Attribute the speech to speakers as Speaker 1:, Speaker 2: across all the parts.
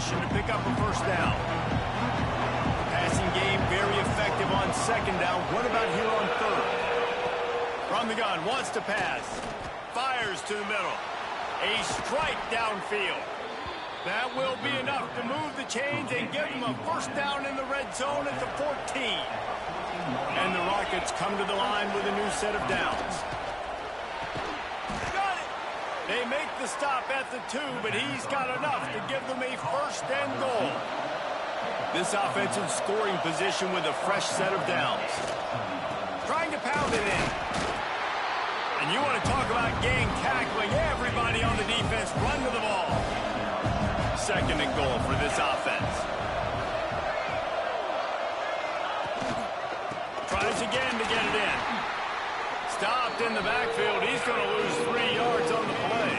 Speaker 1: position to pick up a first down. Passing game very effective on second down. What about here on third? From the gun, wants to pass. Fires to the middle. A strike downfield. That will be enough to move the chains and give them a first down in the red zone at the 14. And the Rockets come to the line with a new set of downs. Got it! They make the stop at the 2, but he's got enough to give them a first and goal. This offensive scoring position with a fresh set of downs. Trying to pound it in. And you want to talk about gang tackling. Everybody on the defense run to the ball. Second and goal for this offense. Tries again to get it in. Stopped in the backfield. He's going to lose 3 yards on the play.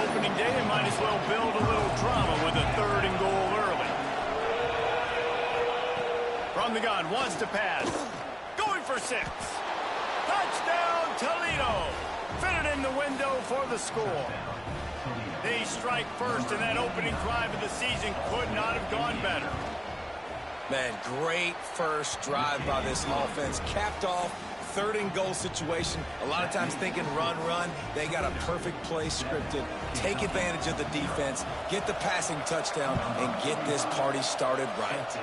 Speaker 1: Opening day, and might as well build a little drama with a third and goal early. From the gun, wants to pass. Going for 6. Touchdown, Toledo. Fit it in the window for the score. They strike first, and that opening drive of the season could not have gone better.
Speaker 2: Man, great first drive by this offense. Capped off, third and goal situation. A lot of times thinking run. They got a perfect play scripted. Take advantage of the defense, get the passing touchdown, and get this party started right.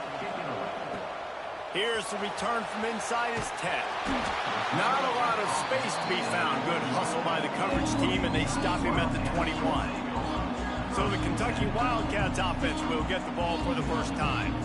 Speaker 1: Here's the return from inside his 10. Not a lot of space to be found. Good hustle by the coverage team, and they stop him at the 21. So the Kentucky Wildcats offense will get the ball for the first time.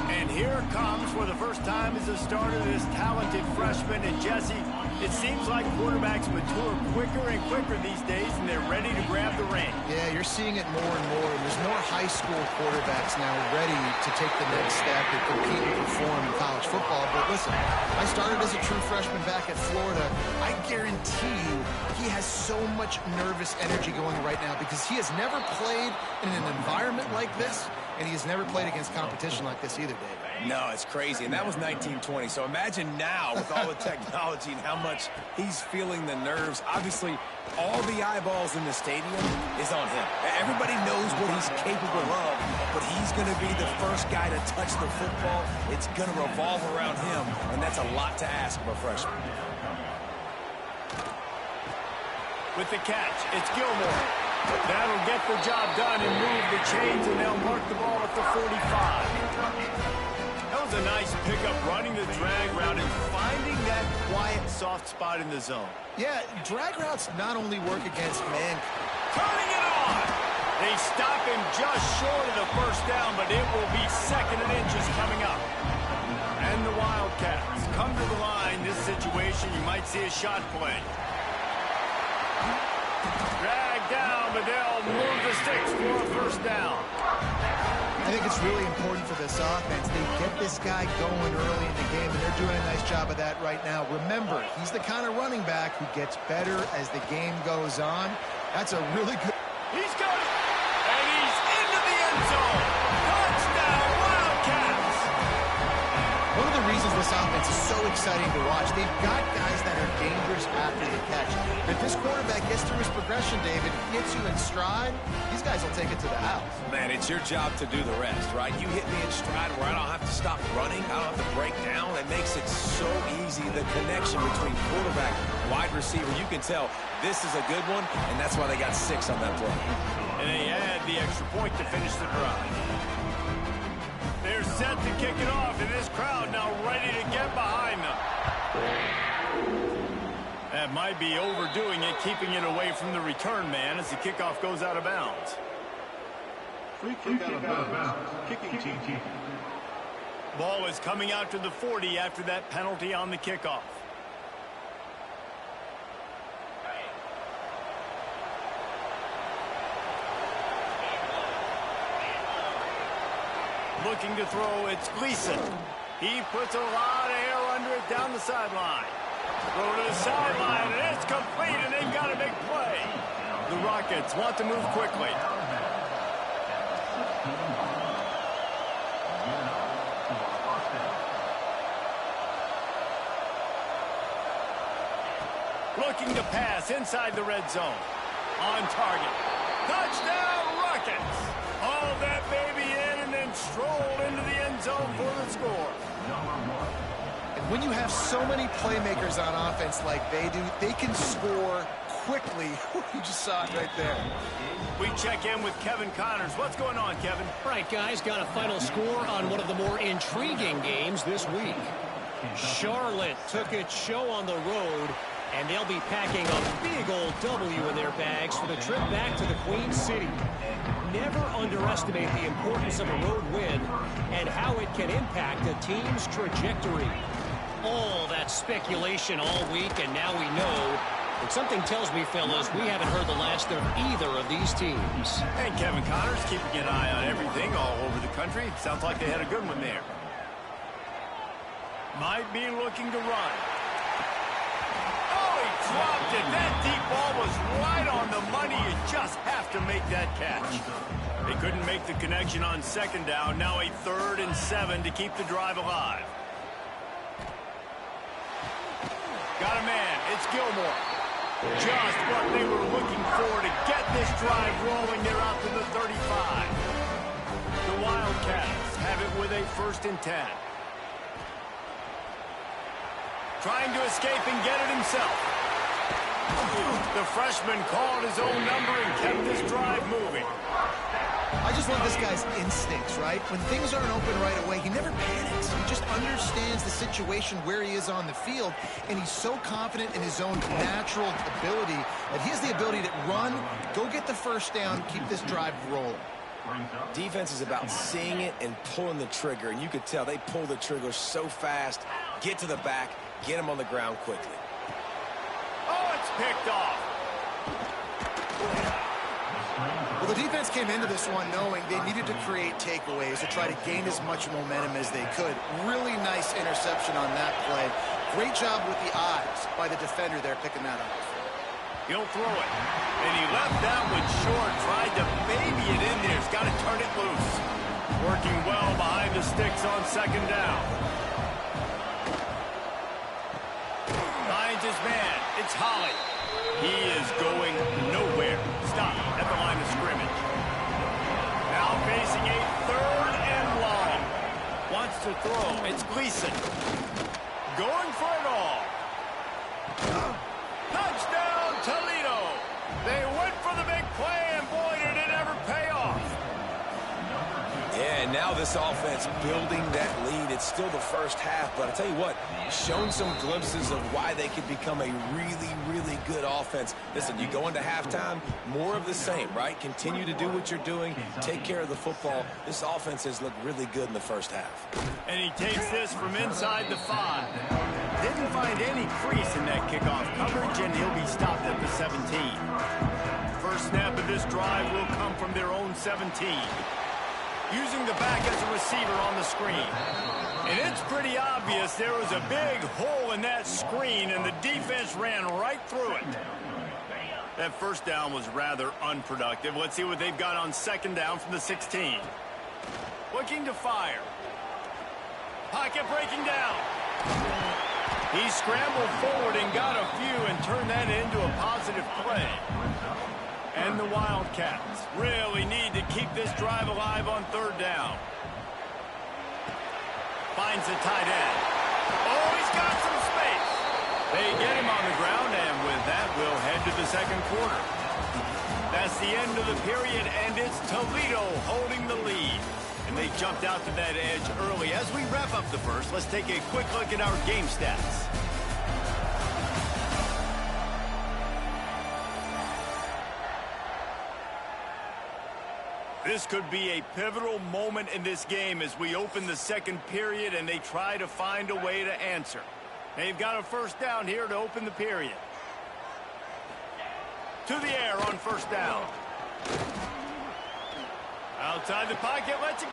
Speaker 1: And here comes, for the first time as a starter, this talented freshman. And Jesse, it seems like quarterbacks mature quicker and quicker these days, and they're ready to grab the reins.
Speaker 3: Yeah, you're seeing it more and more. There's more high school quarterbacks now ready to take the next step and compete and perform in college football. But listen, I started as a true freshman back at Florida. I guarantee you he has so much nervous energy going right now because he has never played in an environment like this, and he has never played against competition like this either, David.
Speaker 2: No, it's crazy, and that was 1920. So imagine now with all the technology and how much he's feeling the nerves. Obviously, all the eyeballs in the stadium is on him. Everybody knows what he's capable of, but he's going to be the first guy to touch the football. It's going to revolve around him, and that's a lot to ask of a freshman.
Speaker 1: With the catch, it's Gilmore. That'll get the job done and move the chains, and they'll mark the ball at the 45. That was a nice pickup, running the drag route and finding that quiet, soft spot in the zone.
Speaker 3: Yeah, drag routes not only work against man.
Speaker 1: Turning it on! They stop him just short of the first down, but it will be second and inches coming up. And the Wildcats come to the line. This situation, you might see a shot play. Drag down, but they'll move the sticks for a first down.
Speaker 3: I think it's really important for this offense. They get this guy going early in the game, and they're doing a nice job of that right now. Remember, he's the kind of running back who gets better as the game goes on. That's a really good...
Speaker 1: He's got it, and he's into the end zone. Touchdown, Wildcats!
Speaker 3: One of the reasons this offense is so exciting to watch, they've got guys that are dangerous after the catch. If this quarterback gets through his progression, David, gets you in stride, these guys will take it to the house.
Speaker 2: Man, it's your job to do the rest, right? You hit me in stride where I don't have to stop running. I don't have to break down. It makes it so easy. The connection between quarterback, wide receiver, you can tell this is a good one, and that's why they got 6 on that play.
Speaker 1: And they add the extra point to finish the drive. They're set to kick it off, and this crowd now ready to get behind them. That might be overdoing it, keeping it away from the return man as the kickoff goes out of bounds.
Speaker 4: Free kick out of bounds. Kicking team.
Speaker 1: Ball is coming out to the 40 after that penalty on the kickoff. Looking to throw, it's Gleason. He puts a lot of air under it down the sideline. Throw to the sideline, and it's complete, and they've got a big play. The Rockets want to move quickly. Looking to pass inside the red zone. On target. Touchdown, Rockets! All that end zone for the score.
Speaker 3: And when you have so many playmakers on offense like they do, they can score quickly. You just saw it right there.
Speaker 1: We check in with Kevin Connors. What's going on, Kevin?
Speaker 5: All right, guys, got a final score on one of the more intriguing games this week. Charlotte took its show on the road, and they'll be packing a big old W in their bags for the trip back to the Queen City. Never underestimate the importance of a road win and how it can impact a team's trajectory. All that speculation all week, and now we know. But something tells me, fellas, we haven't heard the last of either of these teams.
Speaker 1: And Kevin Connors keeping an eye on everything all over the country. Sounds like they had a good one there. Might be looking to run. Oh, he dropped it. That deep ball was right on the money. You just have to make that catch. They couldn't make the connection on second down. Now a 3rd and 7 to keep the drive alive. Got a man. It's Gilmore. Just what they were looking for to get this drive rolling. They're out to the 35. The Wildcats have it with a 1st and 10. Trying to escape and get it himself. The freshman called his own number and kept this drive moving.
Speaker 3: I just love this guy's instincts, right? When things aren't open right away, he never panics. He just understands the situation where he is on the field, and he's so confident in his own natural ability that he has the ability to run, go get the 1st down, keep this drive rolling.
Speaker 2: Defense is about seeing it and pulling the trigger, and you could tell they pull the trigger so fast, get to the back, get him on the ground quickly.
Speaker 1: Oh, it's picked off.
Speaker 3: Well, the defense came into this one knowing they needed to create takeaways to try to gain as much momentum as they could. Really nice interception on that play. Great job with the eyes by the defender there picking that up.
Speaker 1: He'll throw it. And he left that one short. Tried to baby it in there. He's got to turn it loose. Working well behind the sticks on second down. Finds his man. It's Holly. He is going nowhere. Stop at the line of scrimmage. Now facing a 3rd and long. Wants to throw. It's Gleason. Going for it all. Touchdown, Toledo. They went for the big play, and boy, did it ever pay off.
Speaker 2: Yeah, and now this offense building that lead. It's still the first half, but I tell you what, shown some glimpses of why they could become a really, really good offense. Listen, you go into halftime, more of the same, right? Continue to do what you're doing, take care of the football. This offense has looked really good in the first half.
Speaker 1: And he takes this from inside the 5. Didn't find any crease in that kickoff coverage, and he'll be stopped at the 17. First snap of this drive will come from their own 17. Using the back as a receiver on the screen. And it's pretty obvious there was a big hole in that screen, and the defense ran right through it. That 1st down was rather unproductive. Let's see what they've got on second down from the 16. Looking to fire. Pocket breaking down. He scrambled forward and got a few and turned that into a positive play. And the Wildcats really need to keep this drive alive on 3rd down. Finds the tight end. Oh, he's got some space. They get him on the ground, and with that, we'll head to the 2nd quarter. That's the end of the period, and it's Toledo holding the lead. And they jumped out to that edge early. As we wrap up the first, let's take a quick look at our game stats. This could be a pivotal moment in this game as we open the 2nd period and they try to find a way to answer. They've got a 1st down here to open the period. To the air on 1st down. Outside the pocket, lets it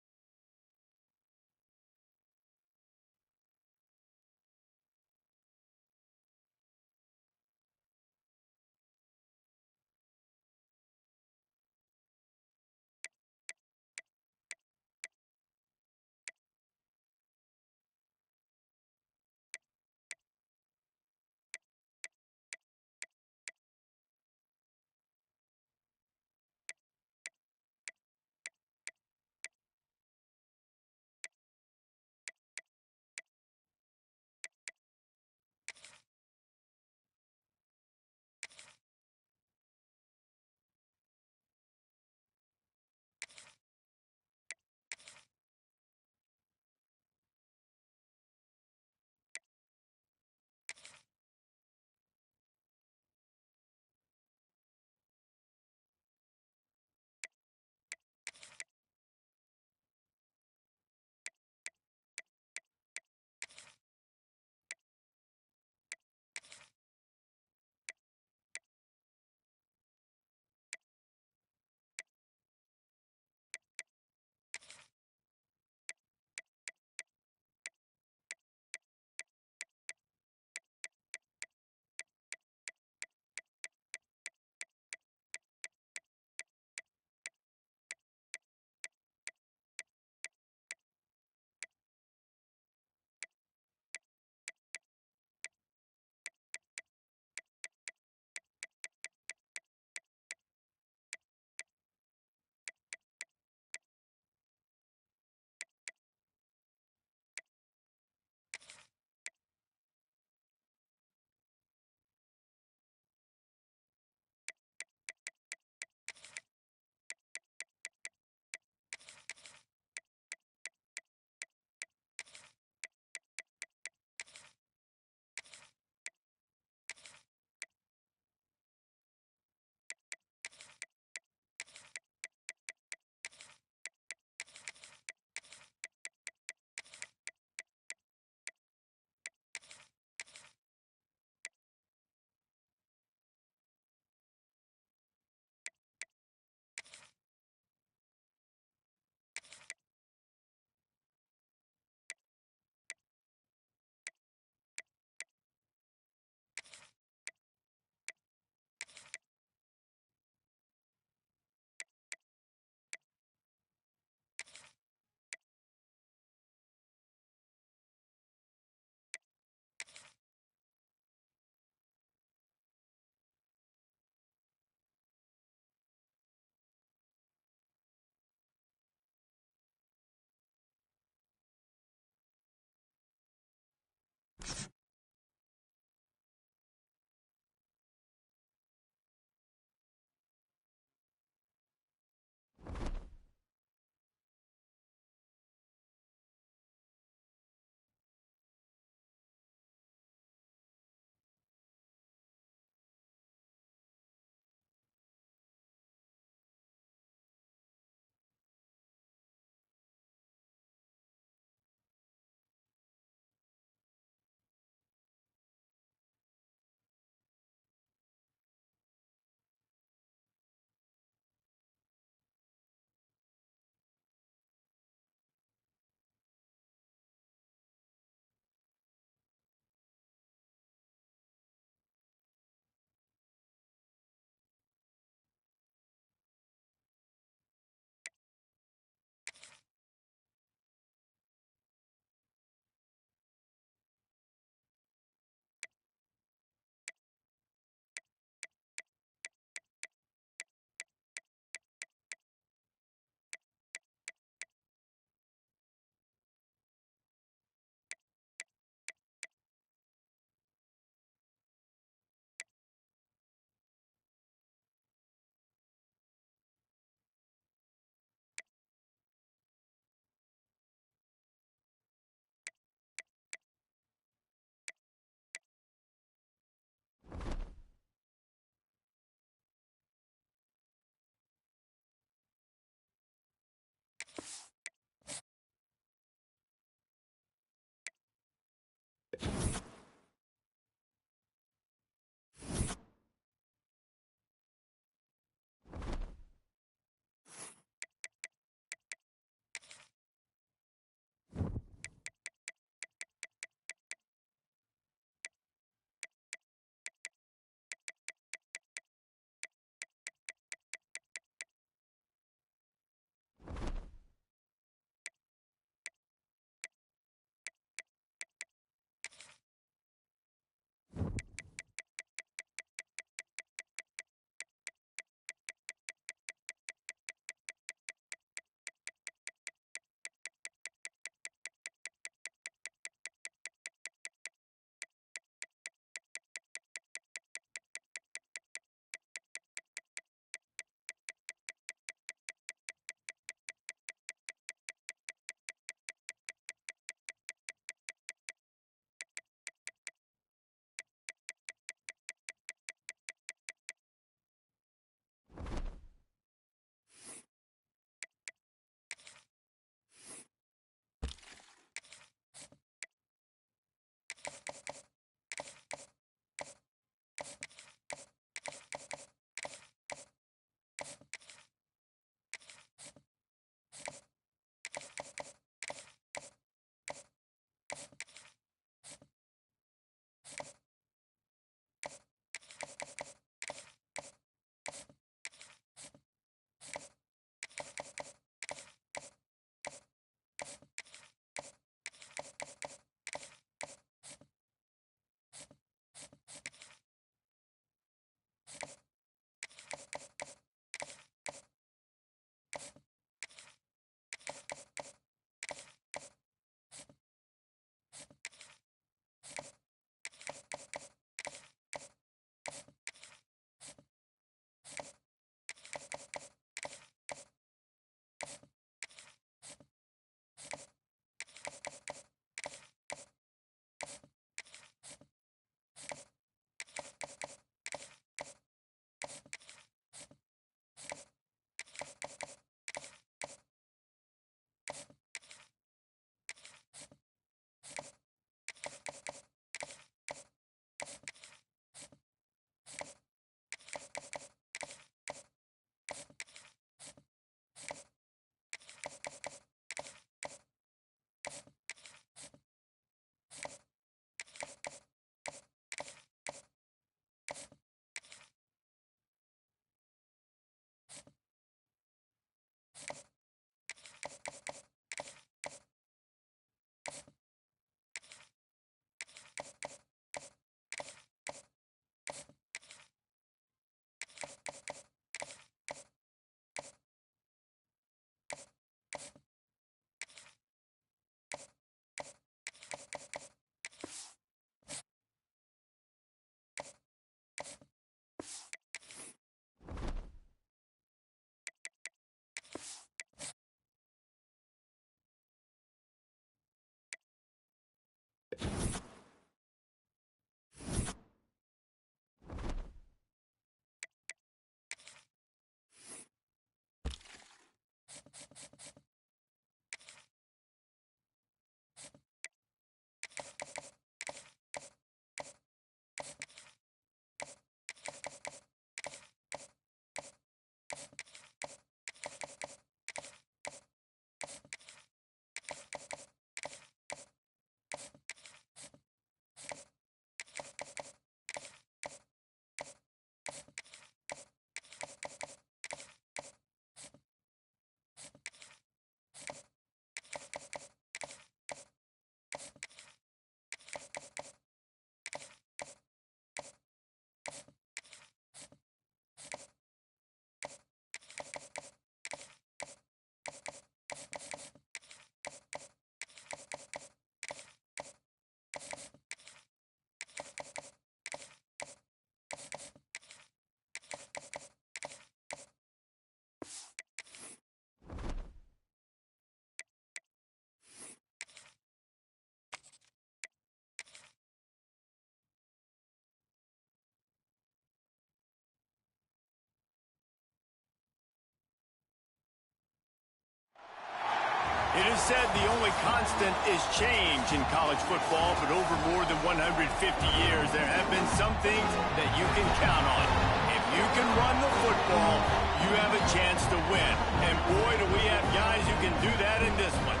Speaker 1: It is said the only constant is change in college football, but over more than 150 years, there have been some things that you can count on. If you can run the football, you have a chance to win. And boy, do we have guys who can do that in this one.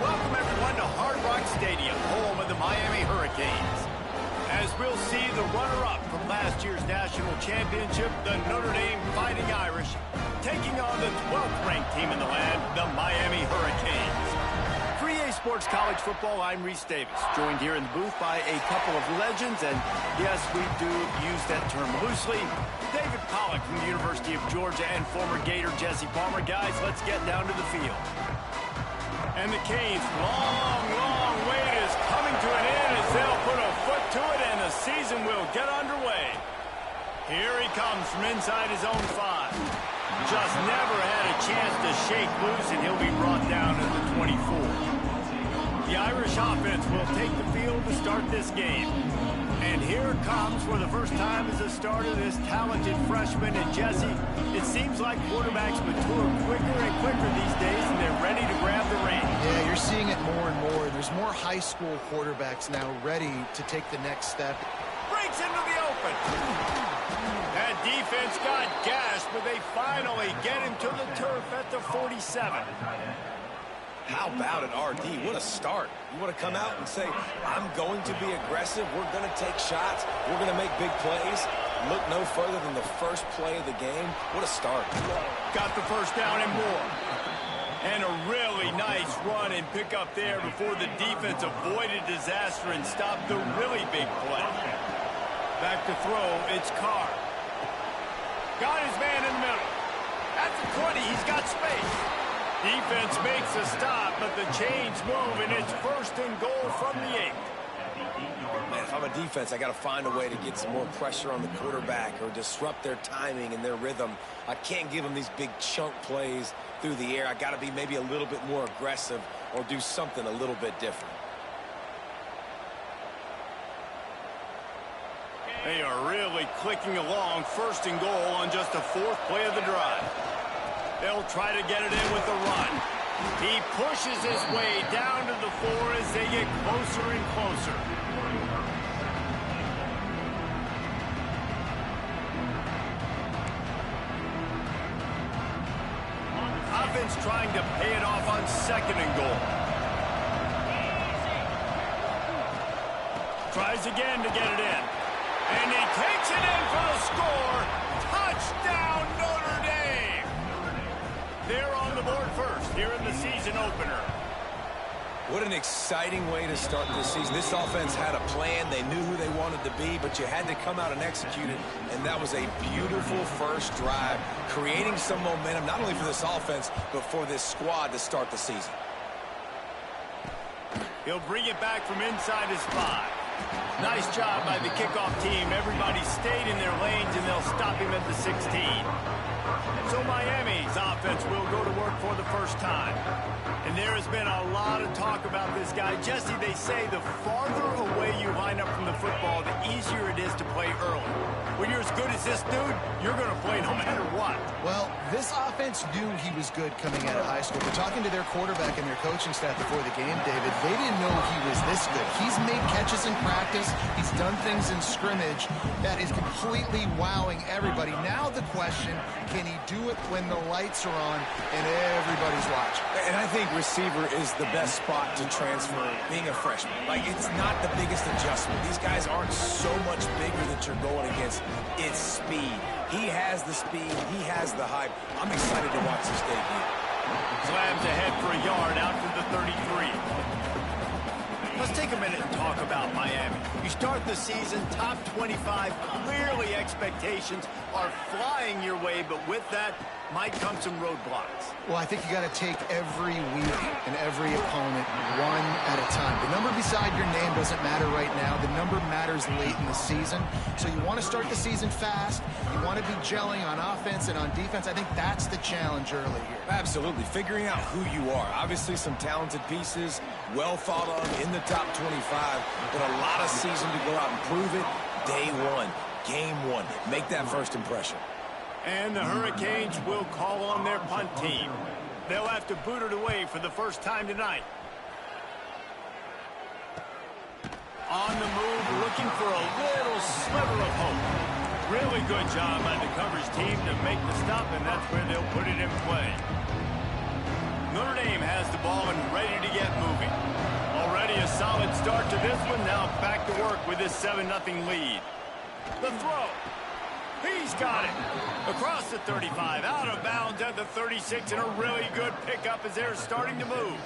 Speaker 1: Welcome, everyone, to Hard Rock Stadium, home of the Miami Hurricanes. As we'll see the runner-up from last year's national championship, the Notre Dame Fighting Irish, taking on the 12th-ranked team in the land, the Miami Hurricanes. For EA Sports College Football, I'm Reese Davis, joined here in the booth by a couple of legends, and yes, we do use that term loosely. David Pollack from the University of Georgia and former Gator Jesse Palmer. Guys, let's get down to the field. And the Canes' long wait is coming to an end as they'll put a foot to it, and the season will get underway. Here he comes from inside his own 5. Just never had a chance to shake loose, and he'll be brought down at the 24. The Irish offense will take the field to start this game. And here comes, for the first time as a starter, this talented freshman. And Jesse, it seems like quarterbacks mature quicker and quicker these days, and they're ready to grab the reins.
Speaker 3: Yeah, you're seeing it more and more. There's more high school quarterbacks now ready to take the next step.
Speaker 1: Breaks into the open. That defense got gashed, but they finally get him to the turf at the 47.
Speaker 2: How about it, RD? What a start. You want to come out and say, I'm going to be aggressive. We're going to take shots. We're going to make big plays. Look no further than the first play of the game. What a start.
Speaker 1: Got the first down and more. And a really nice run and pick up there before the defense avoided disaster and stopped the really big play. Back to throw, it's Carr. Got his man in the middle. At the 20, he's got space. Defense makes a stop, but the chains move, and it's 1st and goal from the 8.
Speaker 2: Man, if I'm a defense, I got to find a way to get some more pressure on the quarterback or disrupt their timing and their rhythm. I can't give them these big chunk plays through the air. I got to be maybe a little bit more aggressive or do something a little bit different.
Speaker 1: They are really clicking along. 1st and goal on just the 4th play of the drive. They'll try to get it in with the run. He pushes his way down to the 4 as they get closer and closer. Offense trying to pay it off on 2nd and goal. Tries again to get it in. And he takes it in for the score. Touchdown, Notre Dame! They're on the board first here in the season opener.
Speaker 2: What an exciting way to start this season. This offense had a plan. They knew who they wanted to be, but you had to come out and execute it. And that was a beautiful first drive, creating some momentum, not only for this offense, but for this squad to start the season.
Speaker 1: He'll bring it back from inside his 5. Nice job by the kickoff team. Everybody stayed in their lanes, and they'll stop him at the 16. So Miami's offense will go to work for the first time. And there has been a lot of talk about this guy. Jesse, they say the farther away you line up from the football, the easier it is to play early. When you're as good as this dude, you're going to play no matter what.
Speaker 3: Well, this offense knew he was good coming out of high school. But talking to their quarterback and their coaching staff before the game, David, they didn't know he was this good. He's made catches in practice. He's done things in scrimmage that is completely wowing everybody. Now the question, can he do it when the lights are on and everybody's watching?
Speaker 2: And I think receiver is the best spot to transfer being a freshman. Like, it's not the biggest adjustment. These guys aren't so much bigger that you're going against. It's speed. He has the speed. He has the hype. I'm excited to watch this debut.
Speaker 1: Slams ahead for a yard out to the 33. Let's take a minute and talk about Miami. You start the season top 25. Clearly expectations are flying your way, but with that might come some roadblocks.
Speaker 3: Well, I think you got to take every week and every opponent one at a time. The number beside your name doesn't matter right now. The number matters late in the season. So you want to start the season fast. You want to be gelling on offense and on defense. I think that's the challenge early here.
Speaker 2: Absolutely. Figuring out who you are. Obviously some talented pieces, well thought of in the top 25, but a lot of season to go out and prove it. Day one, game one. Make that first impression.
Speaker 1: And the Hurricanes will call on their punt team. They'll have to boot it away for the first time tonight. On the move, looking for a little sliver of hope. Really good job by the coverage team to make the stop, and that's where they'll put it in play. Notre Dame has the ball and ready to get moving. Already a solid start to this one. Now back to work with this 7-0 lead. The throw. He's got it. Across the 35, out of bounds at the 36, and a really good pickup as they're starting to move.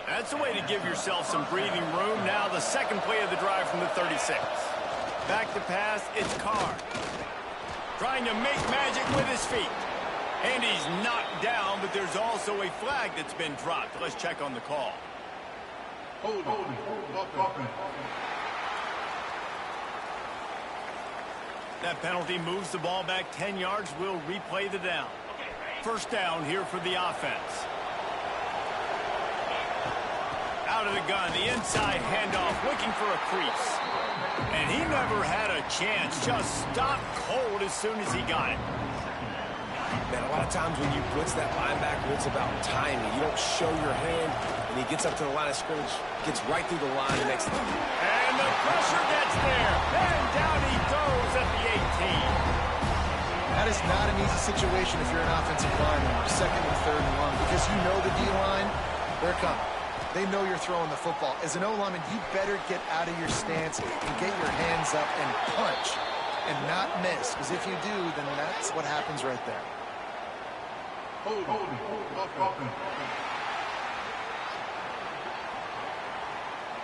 Speaker 1: That's the way to give yourself some breathing room. Now the second play of the drive from the 36. Back to pass, it's Carr. Trying to make magic with his feet. And he's knocked down, but there's also a flag that's been dropped. Let's check on the call.
Speaker 4: Hold on.
Speaker 1: That penalty moves the ball back 10 yards. We'll replay the down. First down here for the offense. Out of the gun, the inside handoff, looking for a crease. And he never had a chance. Just stopped cold as soon as he got it.
Speaker 2: Man, a lot of times when you blitz that linebacker, it's about timing. You don't show your hand, and he gets up to the line of scrimmage, gets right through the line, and makes the...
Speaker 1: And the pressure gets there. And down he goes at the 18.
Speaker 3: That is not an easy situation if you're an offensive lineman, second and third and long, because you know the D-line, they're coming. They know you're throwing the football. As an O-lineman, you better get out of your stance and get your hands up and punch and not miss, because if you do, then that's what happens right there.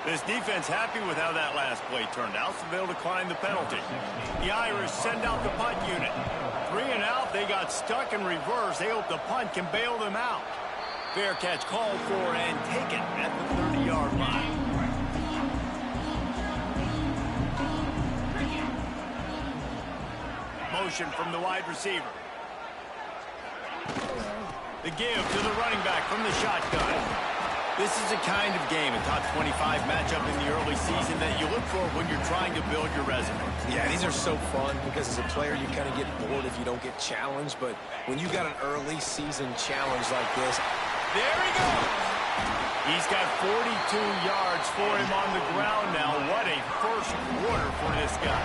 Speaker 1: This defense happy with how that last play turned out, so they'll decline the penalty. The Irish send out the punt unit. 3 and out, they got stuck in reverse. They hope the punt can bail them out. Fair catch called for and taken at the 30-yard line. Motion from the wide receiver. The give to the running back from the shotgun. This is the kind of game, a top 25 matchup in the early season that you look for when you're trying to build your resume.
Speaker 2: Yeah, these are so fun because as a player, you kind of get bored if you don't get challenged. But when you got an early season challenge like this,
Speaker 1: there he goes. He's got 42 yards for him on the ground now. What a first quarter for this guy.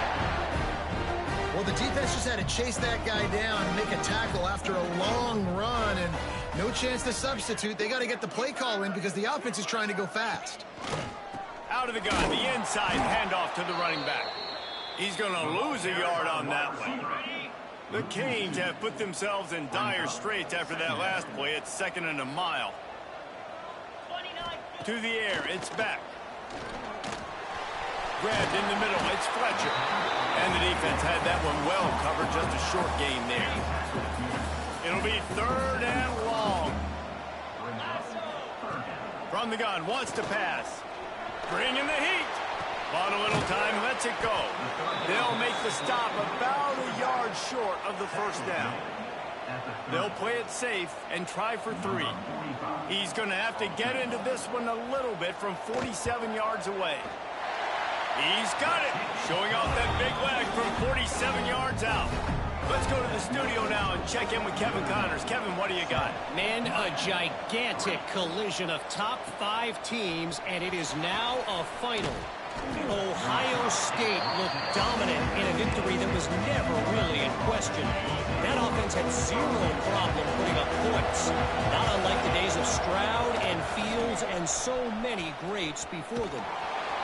Speaker 3: Well, the defense just had to chase that guy down and make a tackle after a long run, and no chance to substitute. They got to get the play call in because the offense is trying to go fast.
Speaker 1: Out of the gun, the inside handoff to the running back. He's going to lose a yard on that one. The Canes have put themselves in dire straits after that last play. It's 2nd and a mile. To the air, it's back. Grabbed in the middle, it's Fletcher. And the defense had that one well covered, just a short gain there. It'll be 3rd and long. From the gun, wants to pass. Bringing the heat. Bought a little time, lets it go. They'll make the stop about a yard short of the first down. They'll play it safe and try for 3. He's going to have to get into this one a little bit from 47 yards away. He's got it. Showing off that big leg from 47 yards out. Let's go to the studio now and check in with Kevin Connors. Kevin, what do you got?
Speaker 5: Man, a gigantic collision of top 5 teams, and it is now a final. Ohio State looked dominant in a victory that was never really in question. That offense had zero problem putting up points, not unlike the days of Stroud and Fields and so many greats before them.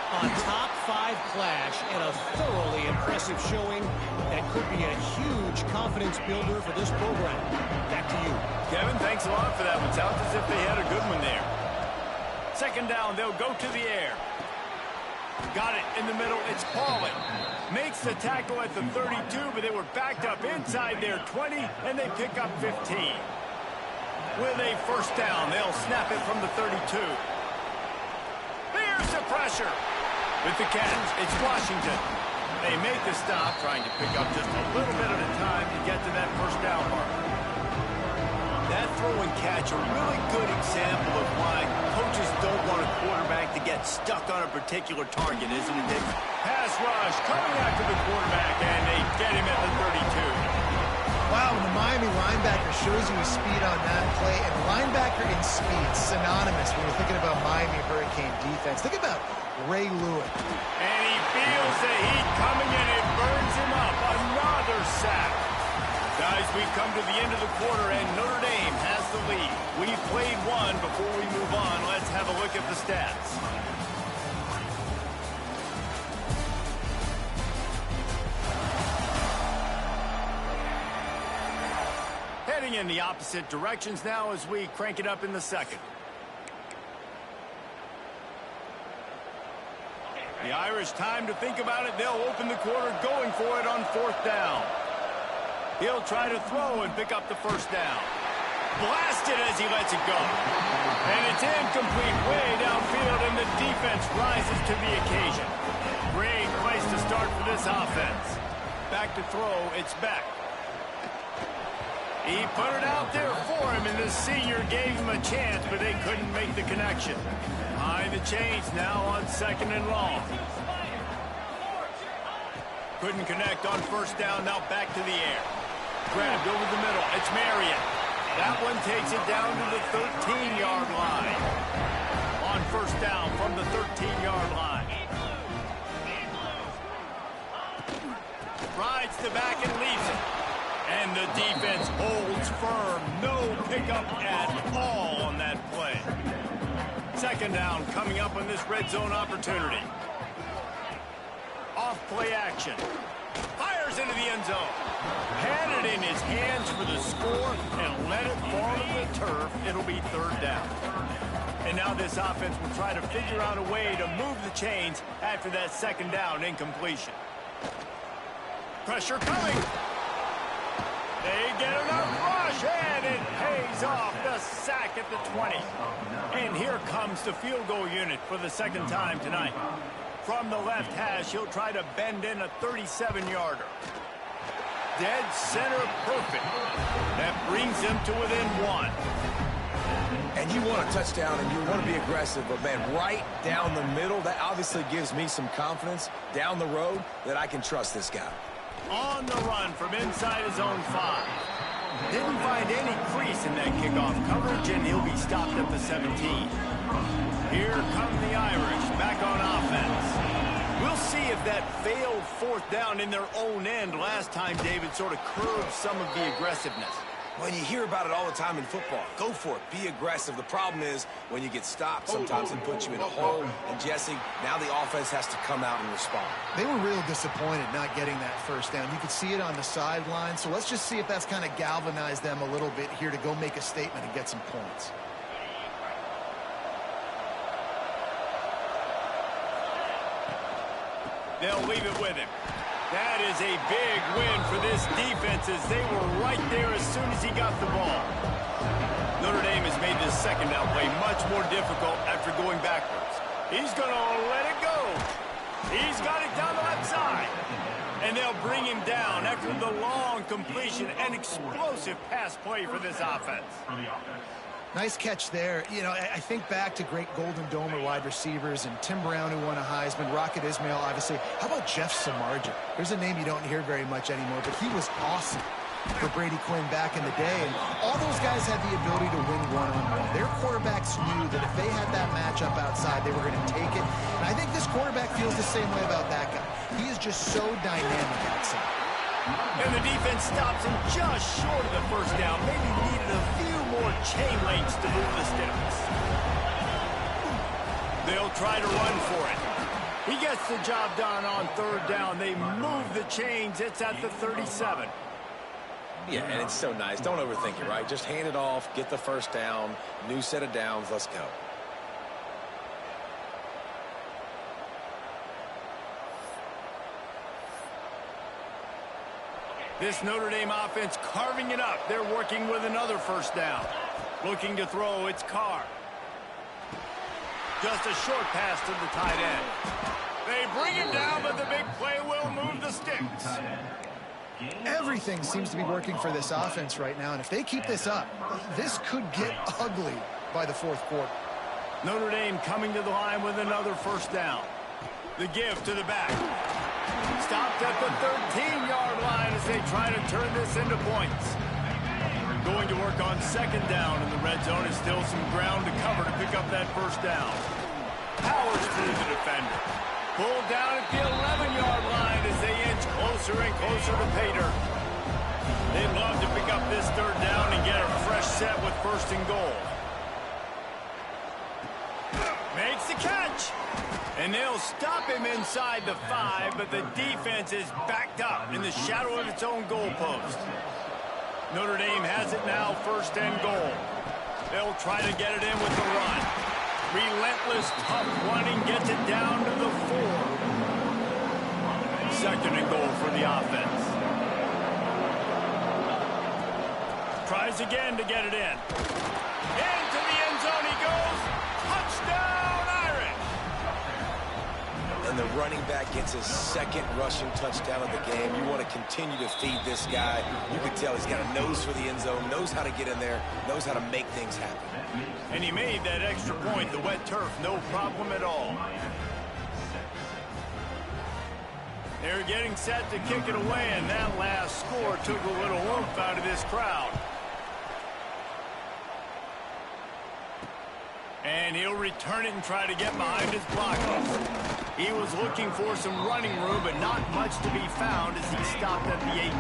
Speaker 5: A top 5 clash and a thoroughly impressive showing that could be a huge confidence builder for this program. Back to you.
Speaker 1: Kevin, thanks a lot for that one. Sounds as if they had a good one there. 2nd down, they'll go to the air. Got it in the middle, it's Paulin. Makes the tackle at the 32, but they were backed up inside their 20, and they pick up 15. With a first down, they'll snap it from the 32. Here's the pressure. With the catch, it's Washington. They make the stop, trying to pick up just a little bit at a time to get to that first down mark. That throw and catch, a really good example of why coaches don't want a quarterback to get stuck on a particular target, isn't it, Dick? Pass rush coming after the quarterback, and they get him at the 32.
Speaker 3: Wow, when the Miami linebacker shows you his speed on that play, and linebacker in speed, synonymous when you're thinking about Miami Hurricane defense. Think about Ray Lewis.
Speaker 1: And he feels the heat coming, and it burns him up. Another sack. Guys, we've come to the end of the quarter, and Notre Dame has the lead. We've played one. Before we move on, let's have a look at the stats. Heading in the opposite directions now as we crank it up in the second. The Irish time to think about it. They'll open the quarter going for it on 4th down. He'll try to throw and pick up the first down. Blasted as he lets it go. And it's incomplete way downfield, and the defense rises to the occasion. Great place to start for this offense. Back to throw, it's Beck. He put it out there for him, and the senior gave him a chance, but they couldn't make the connection. Behind the chains now on 2nd and long. Couldn't connect on first down, now back to the air. Grabbed over the middle, it's Marion. That one takes it down to the 13-yard line. On first down from the 13-yard line. Rides the back and leaves it. And the defense holds firm. No pickup at all on that play. 2nd down coming up on this red zone opportunity. Off play action. Fires into the end zone. Had it in his hands for the score and let it fall to the turf. It'll be 3rd down. And now this offense will try to figure out a way to move the chains after that 2nd down incompletion. Pressure coming. They get enough rush, and it pays off. The sack at the 20. And here comes the field goal unit for the 2nd time tonight. From the left hash, he'll try to bend in a 37-yarder. Dead center perfect. That brings him to within 1.
Speaker 3: And
Speaker 2: And you want a touchdown and you want to be aggressive, but, man, right down the middle, that obviously gives me some confidence down the road that I can trust this guy.
Speaker 1: On the run from inside his own 5. Didn't find any crease in that kickoff coverage, and he'll be stopped at the 17. Here come the Irish back on offense. We'll see if that failed 4th down in their own end last time, David, sort of curbed some of the aggressiveness.
Speaker 2: When you hear about it all the time in football, go for it. Be aggressive. The problem is when you get stopped, sometimes it puts you in a hole. And, Jesse, now the offense has to come out and respond.
Speaker 3: They were real disappointed not getting that first down. You could see it on the sideline. So let's just see if that's kind of galvanized them a little bit here to go make a statement and get some points.
Speaker 1: They'll leave it with him. That is a big win for this defense as they were right there as soon as he got the ball. Notre Dame has made this second down play much more difficult after going backwards. He's going to let it go. He's got it down the left side. And they'll bring him down after the long completion and explosive pass play for this offense.
Speaker 3: Nice catch there. You know, I think back to great Golden Domer wide receivers and Tim Brown, who won a Heisman, Rocket Ismail, obviously. How about Jeff Samardzija? There's a name you don't hear very much anymore, but he was awesome for Brady Quinn back in the day. And all those guys had the ability to win one-on-one. Their quarterbacks knew that if they had that matchup outside, they were going to take it. And I think this quarterback feels the same way about that guy. He is just so dynamic outside.
Speaker 1: And the defense stops him just short of the first down. Maybe needed a few more chain links to move the sticks. They'll try to run for it. He gets the job done on 3rd down. They move the chains. It's at the 37.
Speaker 2: Yeah, and it's so nice. Don't overthink it, right? Just hand it off, get the first down, new set of downs, let's go.
Speaker 1: This Notre Dame offense carving it up. They're working with another first down. Looking to throw, it's Carr. Just a short pass to the tight end. They bring him down, but the big play will move the sticks.
Speaker 3: Everything seems to be working for this offense right now, and if they keep this up, this could get ugly by the 4th quarter.
Speaker 1: Notre Dame coming to the line with another first down. The give to the back. Stopped at the 13-yard line as they try to turn this into points. Going to work on 2nd down in the red zone. Is still some ground to cover to pick up that first down. Powers through the defender. Pulled down at the 11-yard line as they inch closer and closer to pay dirt. They'd love to pick up this 3rd down and get a fresh set with 1st and goal. Makes the catch. And they'll stop him inside the 5, but the defense is backed up in the shadow of its own goalpost. Notre Dame has it now, 1st and goal. They'll try to get it in with the run. Relentless, tough running gets it down to the 4. 2nd and goal for the offense. Tries again to get it in. Into the end zone he goes. Touchdown, Irish!
Speaker 2: And the running back gets his 2nd rushing touchdown of the game. You want to continue to feed this guy. You can tell he's got a nose for the end zone, knows how to get in there, knows how to make things happen.
Speaker 1: And he made that extra point, the wet turf, no problem at all. They're getting set to kick it away, and that last score took a little oomph out of this crowd. And he'll return it and try to get behind his blockers. He was looking for some running room, but not much to be found as he stopped at the 18.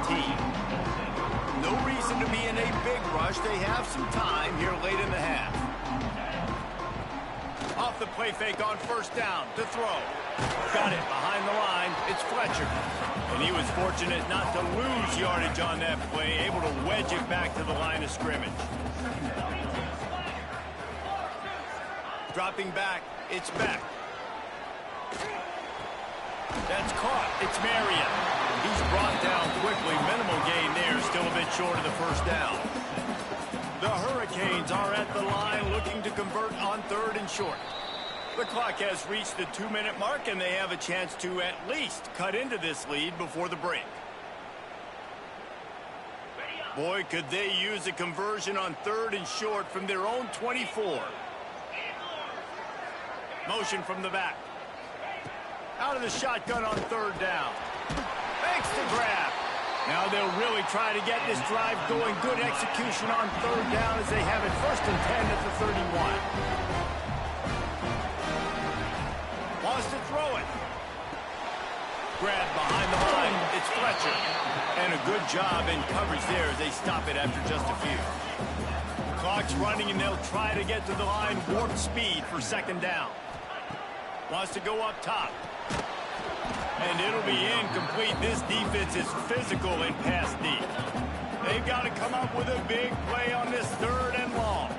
Speaker 1: No reason to be in a big rush. They have some time here late in the half. Off the play fake on 1st down to throw. Got it behind the line. It's Fletcher. And he was fortunate not to lose yardage on that play, able to wedge it back to the line of scrimmage. Dropping back, it's back. That's caught. It's Marion. He's brought down quickly. Minimal gain there. Still a bit short of the first down. The Hurricanes are at the line looking to convert on 3rd and short. The clock has reached the 2-minute mark, and they have a chance to at least cut into this lead before the break. Boy, could they use a conversion on 3rd and short from their own 24. Motion from the back. Out of the shotgun on 3rd down. Makes the grab. Now they'll really try to get this drive going. Good execution on 3rd down as they have it 1st and 10 at the 31. Wants to throw it. Grab behind the line. It's Fletcher. And a good job in coverage there as they stop it after just a few. Clock's running and they'll try to get to the line. Warp speed for 2nd down. Wants to go up top. And it'll be incomplete. This defense is physical in pass deep. They've got to come up with a big play on this 3rd and long.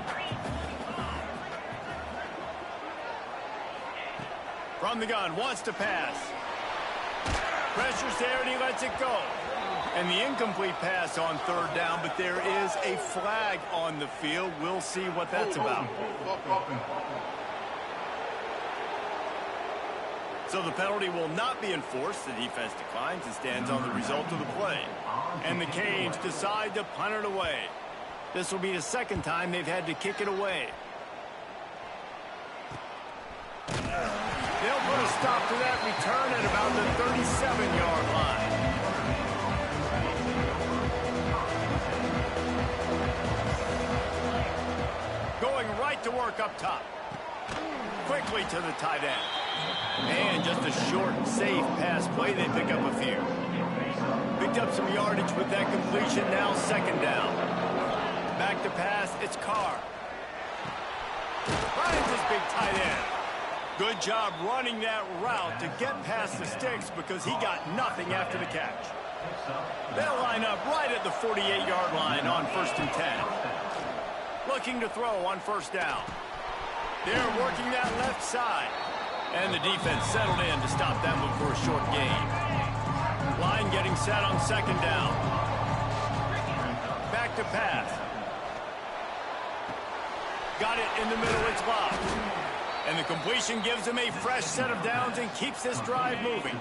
Speaker 1: From the gun, wants to pass. Pressure's there and he lets it go. And the incomplete pass on 3rd down, but there is a flag on the field. We'll see what that's about. So the penalty will not be enforced. The defense declines and stands on the result of the play. And the Canes decide to punt it away. This will be the 2nd time they've had to kick it away. They'll put a stop to that return at about the 37-yard line. Going right to work up top. Quickly to the tight end. And just a short, safe pass play. They pick up a few. Picked up some yardage with that completion. Now 2nd down. Back to pass. It's Carr. Finds his big tight end. Good job running that route to get past the sticks because he got nothing after the catch. They'll line up right at the 48-yard line on 1st and 10. Looking to throw on 1st down. They're working that left side. And the defense settled in to stop that one for a short gain. Line getting set on 2nd down. Back to pass. Got it in the middle. It's blocked. And the completion gives him a fresh set of downs and keeps this drive moving.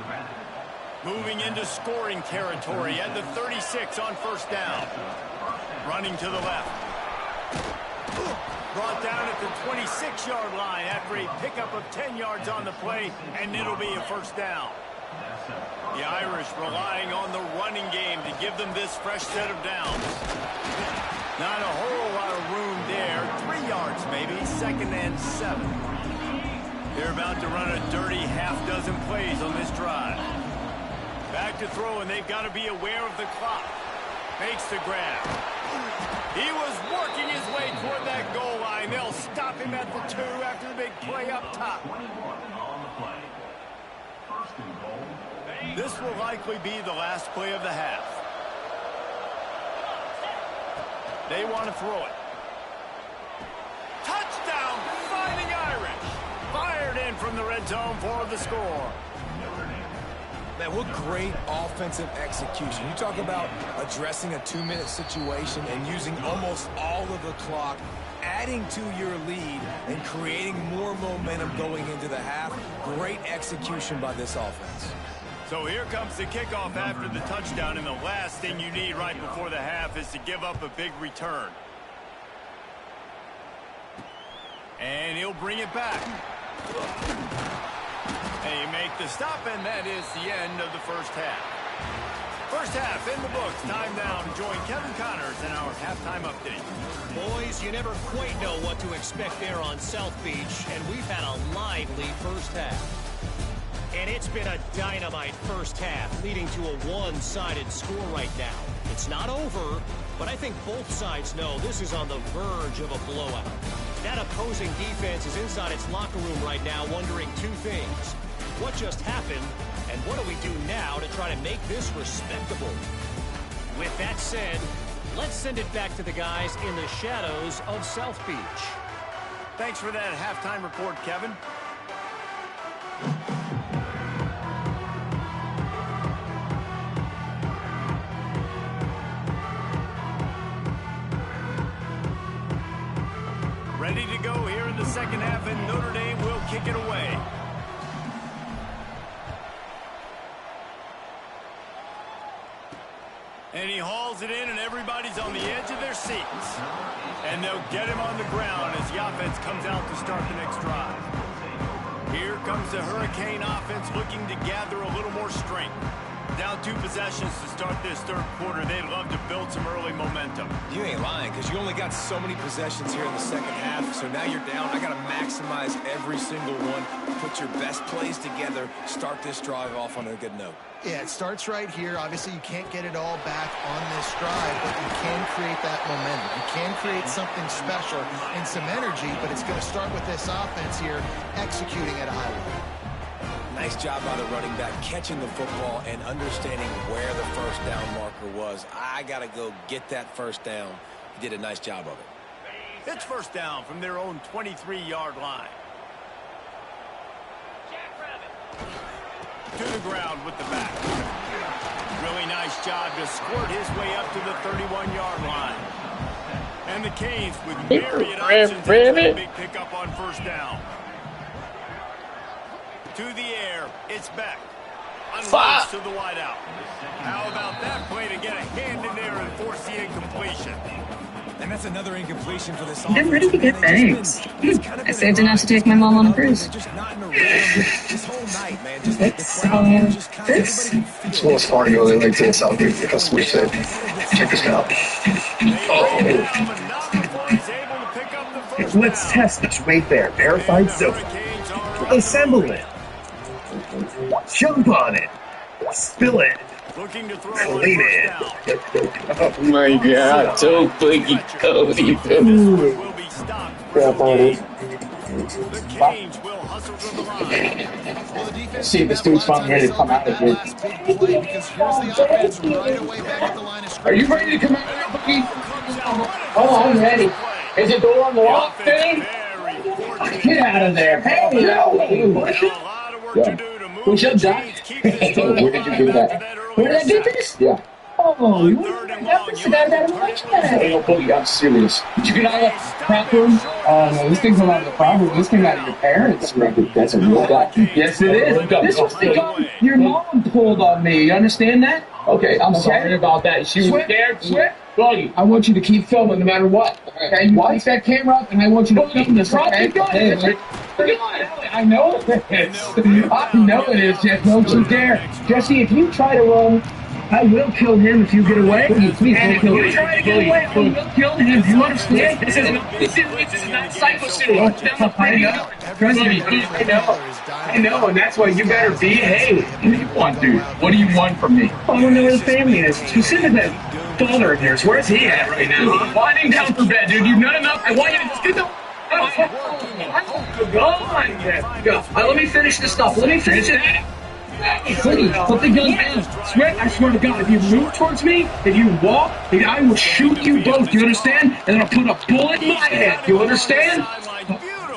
Speaker 1: Moving into scoring territory at the 36 on 1st down. Running to the left. Brought down at the 26-yard line after a pickup of 10 yards on the play, and it'll be a 1st down. The Irish relying on the running game to give them this fresh set of downs. Not a whole lot of room there. 3 yards maybe, 2nd and 7. They're about to run a dirty half-dozen plays on this drive. Back to throw, and they've got to be aware of the clock. Makes the grab. He was working his way toward that goal line. They'll stop him at the 2 after the big play up top. This will likely be the last play of the half. They want to throw it. Touchdown, Fighting Irish. Fired in from the red zone for the score.
Speaker 2: Man, what great offensive execution. You talk about addressing a 2-minute situation and using almost all of the clock, adding to your lead and creating more momentum going into the half. Great execution by this offense.
Speaker 1: So here comes the kickoff after the touchdown, and the last thing you need right before the half is to give up a big return. And he'll bring it back. They make the stop, and that is the end of the 1st half. 1st half in the books. Time now to join Kevin Connors in our halftime update.
Speaker 5: Boys, you never quite know what to expect there on South Beach, and we've had a lively 1st half. And it's been a dynamite 1st half, leading to a one-sided score right now. It's not over, but I think both sides know this is on the verge of a blowout. That opposing defense is inside its locker room right now wondering 2 things. What just happened, and what do we do now to try to make this respectable? With that said, let's send it back to the guys in the shadows of South Beach.
Speaker 1: Thanks for that halftime report, Kevin. Ready to go here in the 2nd half, and Notre Dame will kick it away. And he hauls it in, and everybody's on the edge of their seats. And they'll get him on the ground as the offense comes out to start the next drive. Here comes the Hurricane offense looking to gather a little more strength. Down 2 possessions to start this third quarter. They'd love to build some early momentum.
Speaker 2: You ain't lying, because you only got so many possessions here in the second half. So now you're down. I got to maximize every single one. Put your best plays together. Start this drive off on a good note.
Speaker 3: Yeah, it starts right here. Obviously, you can't get it all back on this drive, but you can create that momentum. You can create something special and some energy, but it's going to start with this offense here executing at a high level.
Speaker 2: Nice job by the running back catching the football and understanding where the first down marker was. I got to go get that first down. He did a nice job of it.
Speaker 1: It's first down from their own 23-yard line. To the ground with the back. Really nice job to squirt his way up to the 31-yard line. And the Canes with myriad options to a big pickup on first down. To the air, it's back. Unloads to the wideout. How about that play to get a hand in there and force the incompletion?
Speaker 2: And that's another incompletion for this
Speaker 6: I'm ready to get thanks. I saved enough to take my mom on a cruise.
Speaker 2: Just not in a this whole night, man. Just
Speaker 6: It's
Speaker 7: It's a little smart to go like this. I'll give the customer said, check this out.
Speaker 8: Let's test this right there. Verified silver. Assemble it. Jump on it. Spill it. Clean it.
Speaker 7: Oh my god, so freaking Cody. Crap on it. See if this dude's finally ready to come out of here. Are you ready to come out of here, buddy? Oh, I'm ready. Is the door unlocked, thing? Get out of there. Hey, no. We should die. Where did you do that? Where did I do this? Yeah. Oh, you I'm serious. Did you get out of that crap room? No, this thing's not out of the crap room. This came out of your parents. That's a real guy. Yes, it is. This was the gun your mom pulled on me. You understand that? Okay, I'm sorry about that. She was scared. Buddy, I want you to keep filming no matter what. Okay, you light that camera up, and I want you to film this. Okay? I know it is. I know it is, Jeff. Don't you dare. Jesse, if you try to run, I will kill him if you get away. And if you try to get away, I will kill him. Do you understand? This is not Psycho City. I know. Trust me. I know, and that's why you better behave. What do you want, dude? What do you want from me? I want to know where the family is. Specifically, father of yours. Where's he at right now? Winding down for bed, dude. You've done enough. I want you to just get the... Go on, Jeff. Go. Let me finish this stuff. Let me finish it. Please, put the gun down. I swear to God, if you move towards me, if you walk, I will shoot you both. You understand? And then I'll put a bullet in my head. You understand?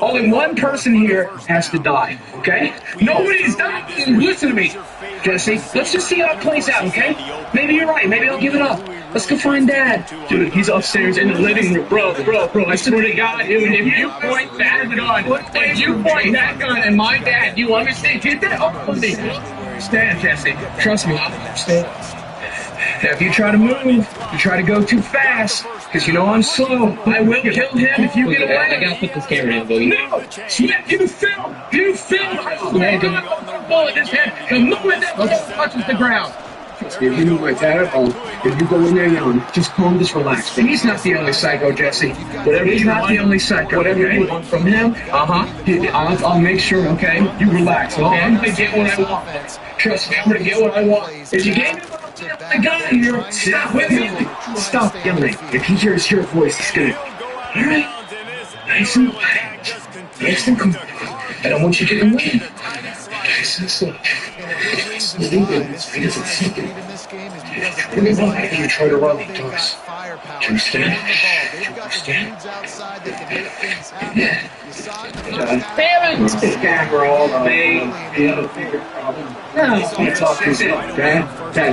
Speaker 7: Only one person here has to die, okay? Nobody's dying. Listen to me, Jesse. Let's just see how it plays out, okay? Maybe you're right. Maybe I'll give it up. Let's go find Dad. Dude, he's upstairs in the living room. Bro, I swear to God, dude, if you point that gun at my dad, you understand? Get that off of me. Stand, Jesse. Trust me, I'll understand. Now, if you try to move, you try to go too fast, because you know I'm slow, I will kill him if you get away. I gotta put this camera in, buddy. No! Sweat, you film! I'm gonna put a bullet in his head the moment that bullet touches the ground. If you move like that at all, if you go in there young, just calm, just relax. He's not the only psycho, Jesse. He's not the only psycho. Whatever you want from him, I'll make sure, okay? You relax, okay? I'm gonna get what I want. Trust me, I'm gonna get what I want. If you gave me what I got here, stop with me. Stop yelling. If he hears your voice, he's gonna... Alright? Nice and quiet. Nice and cool. I don't want you to get away. Nice and slow. Because it's second. Really why if you try to run into us. Do you understand? Do you understand? Yeah. Damn it! It's the camera all the way. You have a bigger problem. No, I'm talking to Dad.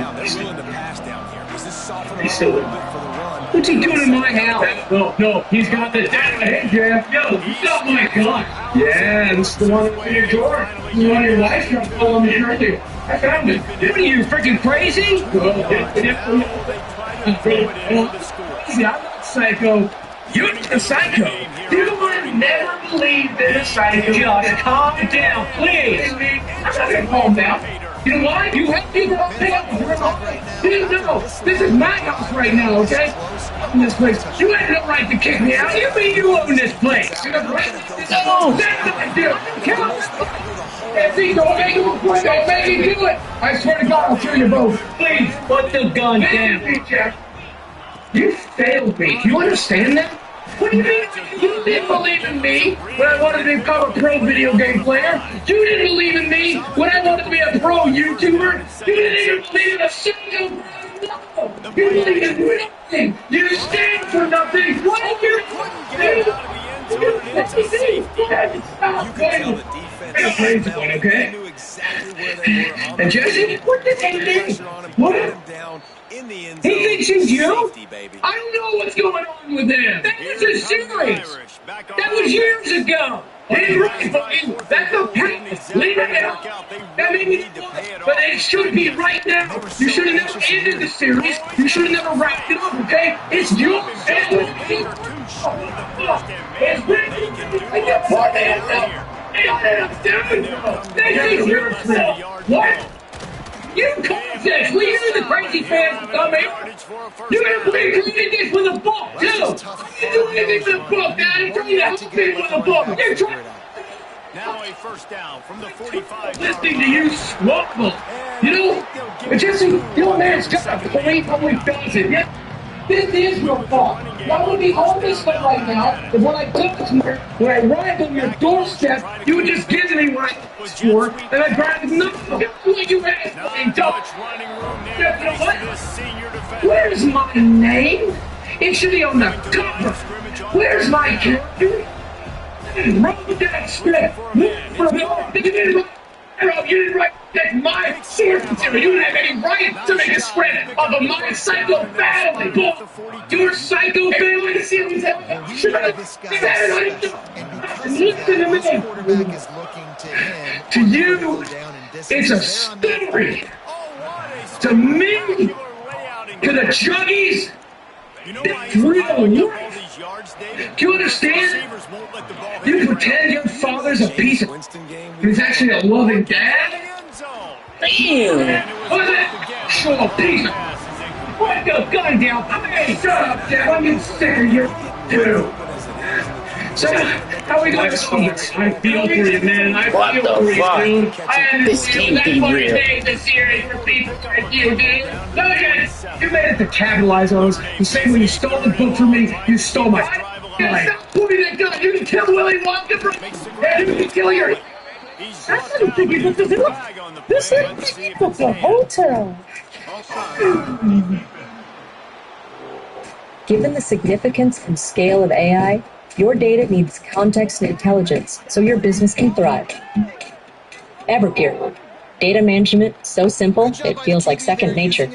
Speaker 7: He's still what's he doing in my house? No, he's got the dad. Hey, Jeff. Yo, oh my God. Yeah, this is the one in your door. This is one of your wife following me earlier. I found it. What are you, freaking crazy? See, I'm not psycho. You're the psycho. You would never believe in a psycho. Just calm down, please. I'm not gonna calm down. You know why? You have people up there. You know, this is my house right now, okay? In this place. You have no right to kick me out. You mean you own this place? You have no right. No, that's not deal. Come on. See, don't make it quick. Don't make it do it. I swear to God, I'll kill you both. Please, put the gun down. You failed me. Do you understand that? What do you mean? You didn't believe in me when I wanted to become a pro video game player. You didn't believe in me when I wanted to be a pro YouTuber. You didn't even believe in a single no. You believe in nothing. You stand for nothing. What are you doing? Crazy one, okay? And Jesse, what did he think? What? He thinks he's you? I don't know what's going on with him. That was a series. That was years ago. He's right, buddy. That's okay. Leave it out. That made me but it should be right now. You should have never ended the series. You should have never wrapped it up, okay? It's yours. It's been. I get more than enough. This is your fault. What? You caused this. We hear the crazy fans come here. You created this with a book, too. You do anything with a book, man. I'm trying to help people with a book. You're trying.
Speaker 1: Now a first down from the 45.
Speaker 7: Listening to you squabble. You know, Jesse, you know, man, it's got a point when he does it. Yeah. This is your fault. Why would be all this stuff right now if when I when I arrived on your doorstep, you would just give me what I asked for, and I'd grab nothing. What you asked for, and don't. You know what? Where's my name? It should be on the cover. Where's my character? Wrong with that script. You didn't write. That's my source material. You didn't have any right to make a script of a my psycho family. Your psycho family series. Listen to me. To you, it's a story. To me, to the Chuggies, it's real life. Do you understand? You pretend your father's a piece of he's actually a loving dad? Damn! What's that? Show a piece of put the gun down! Hey, shut up, Dad! I'm getting sick of you, too! So, how are we going to see it? I feel for you, man. I feel for you, dude. I understand that's what it made this series for people like you, dude. Look at it! You made it to capitalize on us. The same when you stole the book from me, you stole my life. Stop pointing that gun! You can kill Willy Wonka for and you can kill your...
Speaker 9: I didn't think it was the This is the hotel. Given the significance and scale of AI, your data needs context and intelligence so your business can thrive. Evergear. Data management, so simple, it feels like second nature.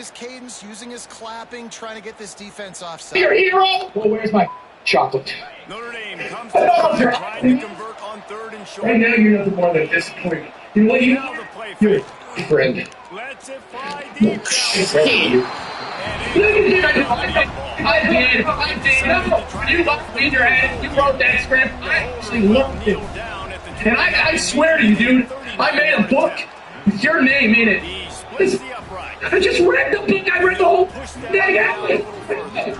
Speaker 7: Your hero? Well, where's my chocolate?
Speaker 1: Notre Dame comes to trying to convert on third and short.
Speaker 7: Right now, you're nothing more than disappointed. You know what you know? You're a friend.
Speaker 1: Let's it fly deep.
Speaker 7: I did. You looked in your head. You wrote that script. I actually loved it. And I swear to you, dude, I made a book with your name in it. I just read the book. I read the whole thing.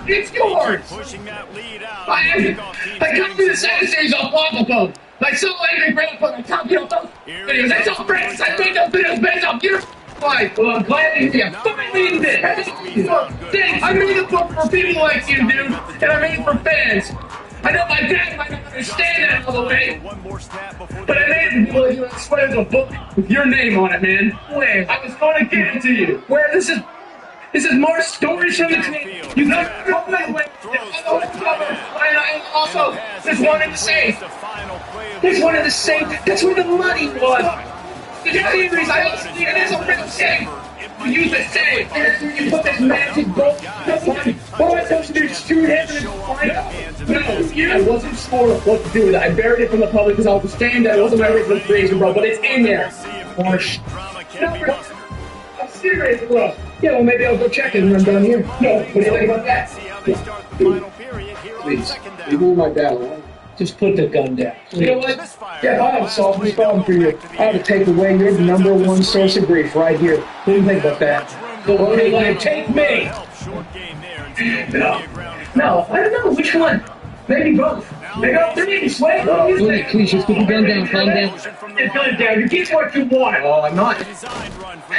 Speaker 7: It's yours. I got through the second series on Waffle Code. Like so angry grandpa, I top you those videos. I saw friends. I made those videos based off your life. Well, I'm glad to hear you. Finally did. Thanks. I made a book for people like you, dude, and I made it for fans. I know my dad might not understand that all the way, but I made it for you. I swear there's a book with your name on it, man. Where? I was going to give it to you. Where this is more stories from the team. You never know that way. And also, there's one in the safe. There's one in the safe. That's where the money was. The series, I also think it is a real safe. You use the safe. You put this magic bolt. What am I supposed to do? Shoot him and find out? No, I wasn't sure what to do with it. I buried it from the public because I was ashamed that it wasn't my original creation, bro. But it's in there. I'm serious, bro. Yeah, well, maybe I'll go check it when I'm down here. No, what do you think about that? Please, leave me my battle. Just put the gun down. You know what? Yeah, I have solved this problem for you. I have to take away your #1 source of grief right here. What do you think about that? Go ahead, take me! No, I don't know. Which one? Maybe both. Maybe all three. Sway. Please, just put the gun down. Calm down. Put the gun down. You get what you want. Oh, I'm not.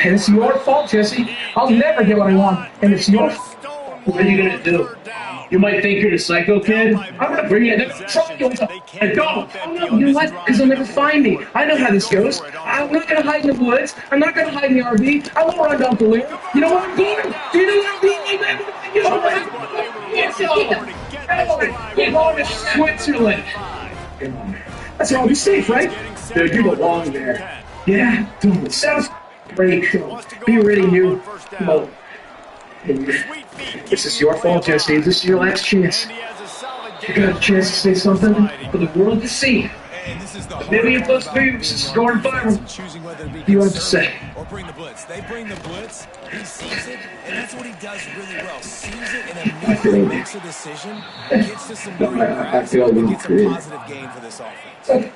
Speaker 7: And it's your fault, Jesse. I'll never get what I want. And it's your fault. What are you going to do? You might think you're the psycho kid. I'm going to bring you in trouble. And go. Oh, no. You know what? Because they'll never find me. I know how this goes. I'm not going to hide in the woods. I'm not going to hide in the RV. I won't run down the loo. You know what I'm doing? Do you know what I'm doing? You know what I'm doing? Get on to Switzerland. That's where I'll be safe, right? Dude, you belong there. Yeah, dude, it sounds great. Be ready, you. Well, this is your fault, Jesse. This is your last chance. You got a chance to say something for the world to see. Maybe if those moves is going viral. What do you have to say?
Speaker 2: Or bring the blitz. They bring the blitz. He sees it, and that's what he does really well. Sees it and immediately makes a decision. Gets to some green grass and gets a positive gain for this offense.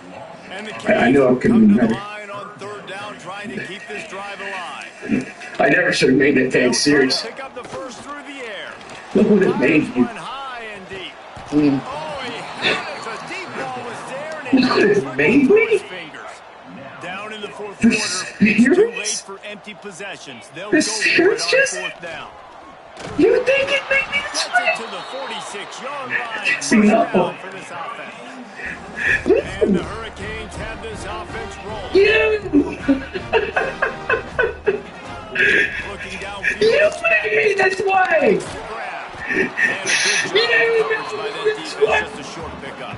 Speaker 7: I know I couldn't be better.
Speaker 1: On third down, trying to keep this drive alive.
Speaker 7: I never should have made that thing serious.
Speaker 1: Pick up the first through the air.
Speaker 7: Look what it made you.
Speaker 1: High and deep.
Speaker 7: Mm.
Speaker 1: Oh, he had it. The deep ball was there, and
Speaker 7: Look what it made me.
Speaker 1: Down in the fourth quarter, it's too late for empty possessions. They'll go for it on fourth down.
Speaker 7: You think it made me
Speaker 1: Gets it to the 46-yard line.
Speaker 7: See, no.
Speaker 1: For this offense. And the Hurricanes have this offense rolling. Looking downfield.
Speaker 7: You made me this way.
Speaker 1: Just a short pickup.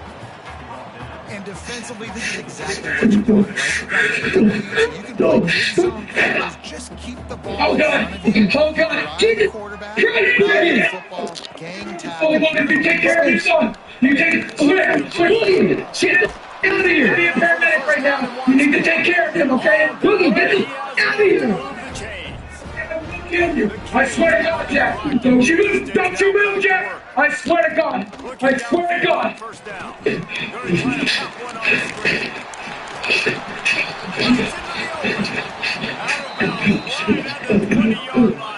Speaker 3: And defensively, this is exactly what you want, right? You can play big zone covers, just keep the ball.
Speaker 7: Oh, God. Oh, God. Keep it.
Speaker 3: Quarterback,
Speaker 7: Football,
Speaker 3: gang tag.
Speaker 7: oh, you take care of your son. You take shit out of here. Be a paramedic right now. You need to take care of him, okay? Boogie, get the out of here. I swear to God, Jack. Don't you move, Jack. I swear to God. I swear to God.
Speaker 1: First down. Gonna try to pop one on the screen.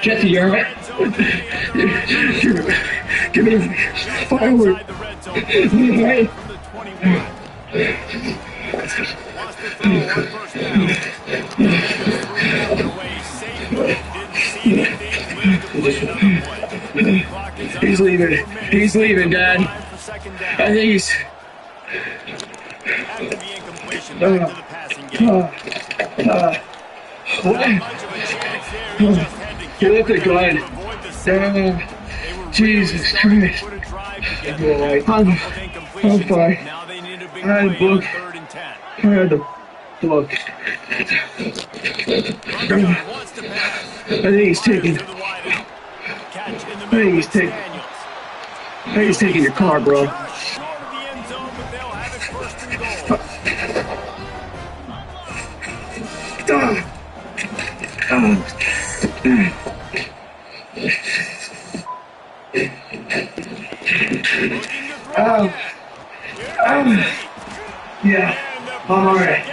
Speaker 7: Jesse, you're right. Give me forward. Right. He's leaving. He's leaving, Dad. I think he's. He left it going. Jesus Christ. I'm fine. I had a book. I had the book. I think he's taking. I think he's taking your car, bro. Yeah, I'm alright.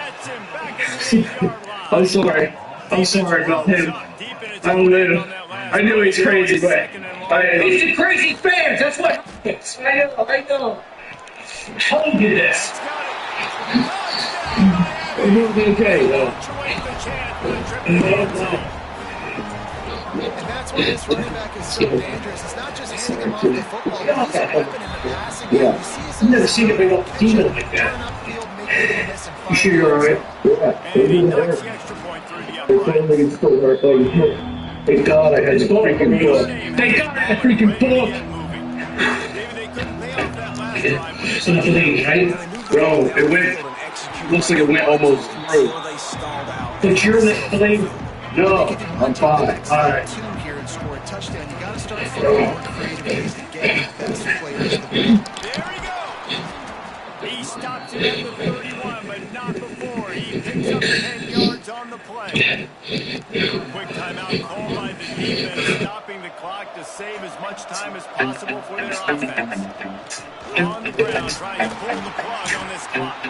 Speaker 7: I'm sorry. I'm sorry about him. I knew he's crazy, but he's a crazy fan. That's what happens. I know. Hold you this. It'll be okay, though.
Speaker 3: And that's why this running back is so dangerous. It's not just handing him off the football, he's a weapon in the passing game.
Speaker 7: Yeah. I've never seen it bring up the team like that. You sure you're alright? Yeah. Thank God I had the freaking book. Thank God I had the freaking book. It's not delayed, right? Bro, it went. Looks like it went almost through. But you're the delayed. No, I'm fine. Alright.
Speaker 3: Here and score a touchdown. You got to start throwing more creative ways to get best players to the
Speaker 1: There he goes. He stops it at the 31, but not before. He picks up 10 yards on the play. Quick timeout called by the defense, stopping the clock to save as much time as possible for their offense. On the ground, trying to pull the plug on this clock.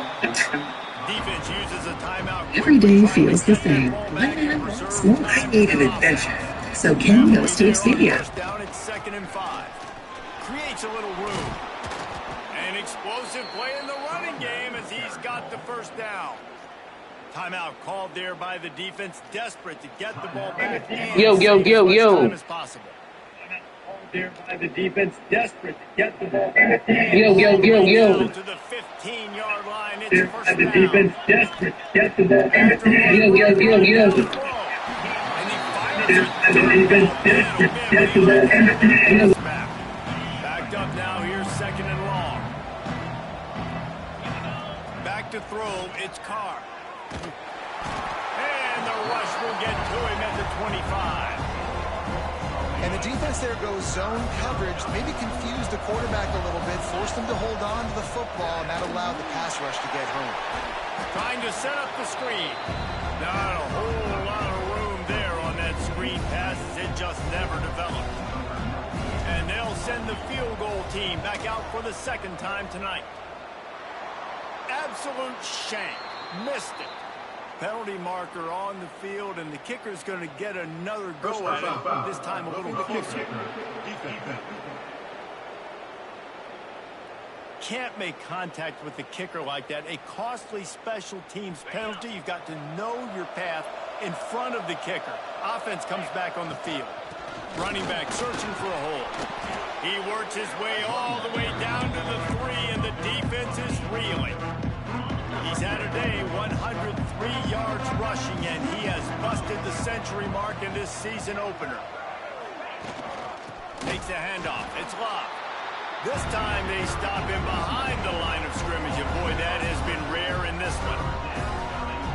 Speaker 1: Defense uses a timeout.
Speaker 6: Every day feels the same. I need an adventure. So Ken goes to Expedia.
Speaker 1: Down at 2nd and 5. Creates a little room. An explosive play in the running game as he's got the first down. Timeout called there by the defense, desperate to get the ball back.
Speaker 7: Yo.
Speaker 1: As possible.
Speaker 8: There by the defense, desperate to get the ball back.
Speaker 7: Yo.
Speaker 1: To the 15-yard line, it's first
Speaker 8: There by the
Speaker 1: down.
Speaker 8: defense, desperate to get the ball back.
Speaker 7: Yo.
Speaker 8: There by the defense, desperate to get the ball back.
Speaker 1: Backed up now, here's 2nd and long. Back to throw, it's Carr. And the rush will get to him at the 25.
Speaker 3: And the defense there goes zone coverage, maybe confused the quarterback a little bit, forced him to hold on to the football, and that allowed the pass rush to get home.
Speaker 1: Trying to set up the screen. Not a whole lot of room there on that screen pass as it just never developed. And they'll send the field goal team back out for the 2nd time tonight. Absolute shank. Missed it. Penalty marker on the field, and the kicker's going to get another go at it, this time a little closer. Can't make contact with the kicker like that. A costly special teams penalty. You've got to know your path in front of the kicker. Offense comes back on the field. Running back searching for a hole. He works his way all the way down to the 3, and the defense is reeling. He's had a day, 103 yards rushing, and he has busted the century mark in this season opener. Takes a handoff. It's locked. This time they stop him behind the line of scrimmage, and boy, that has been rare in this one.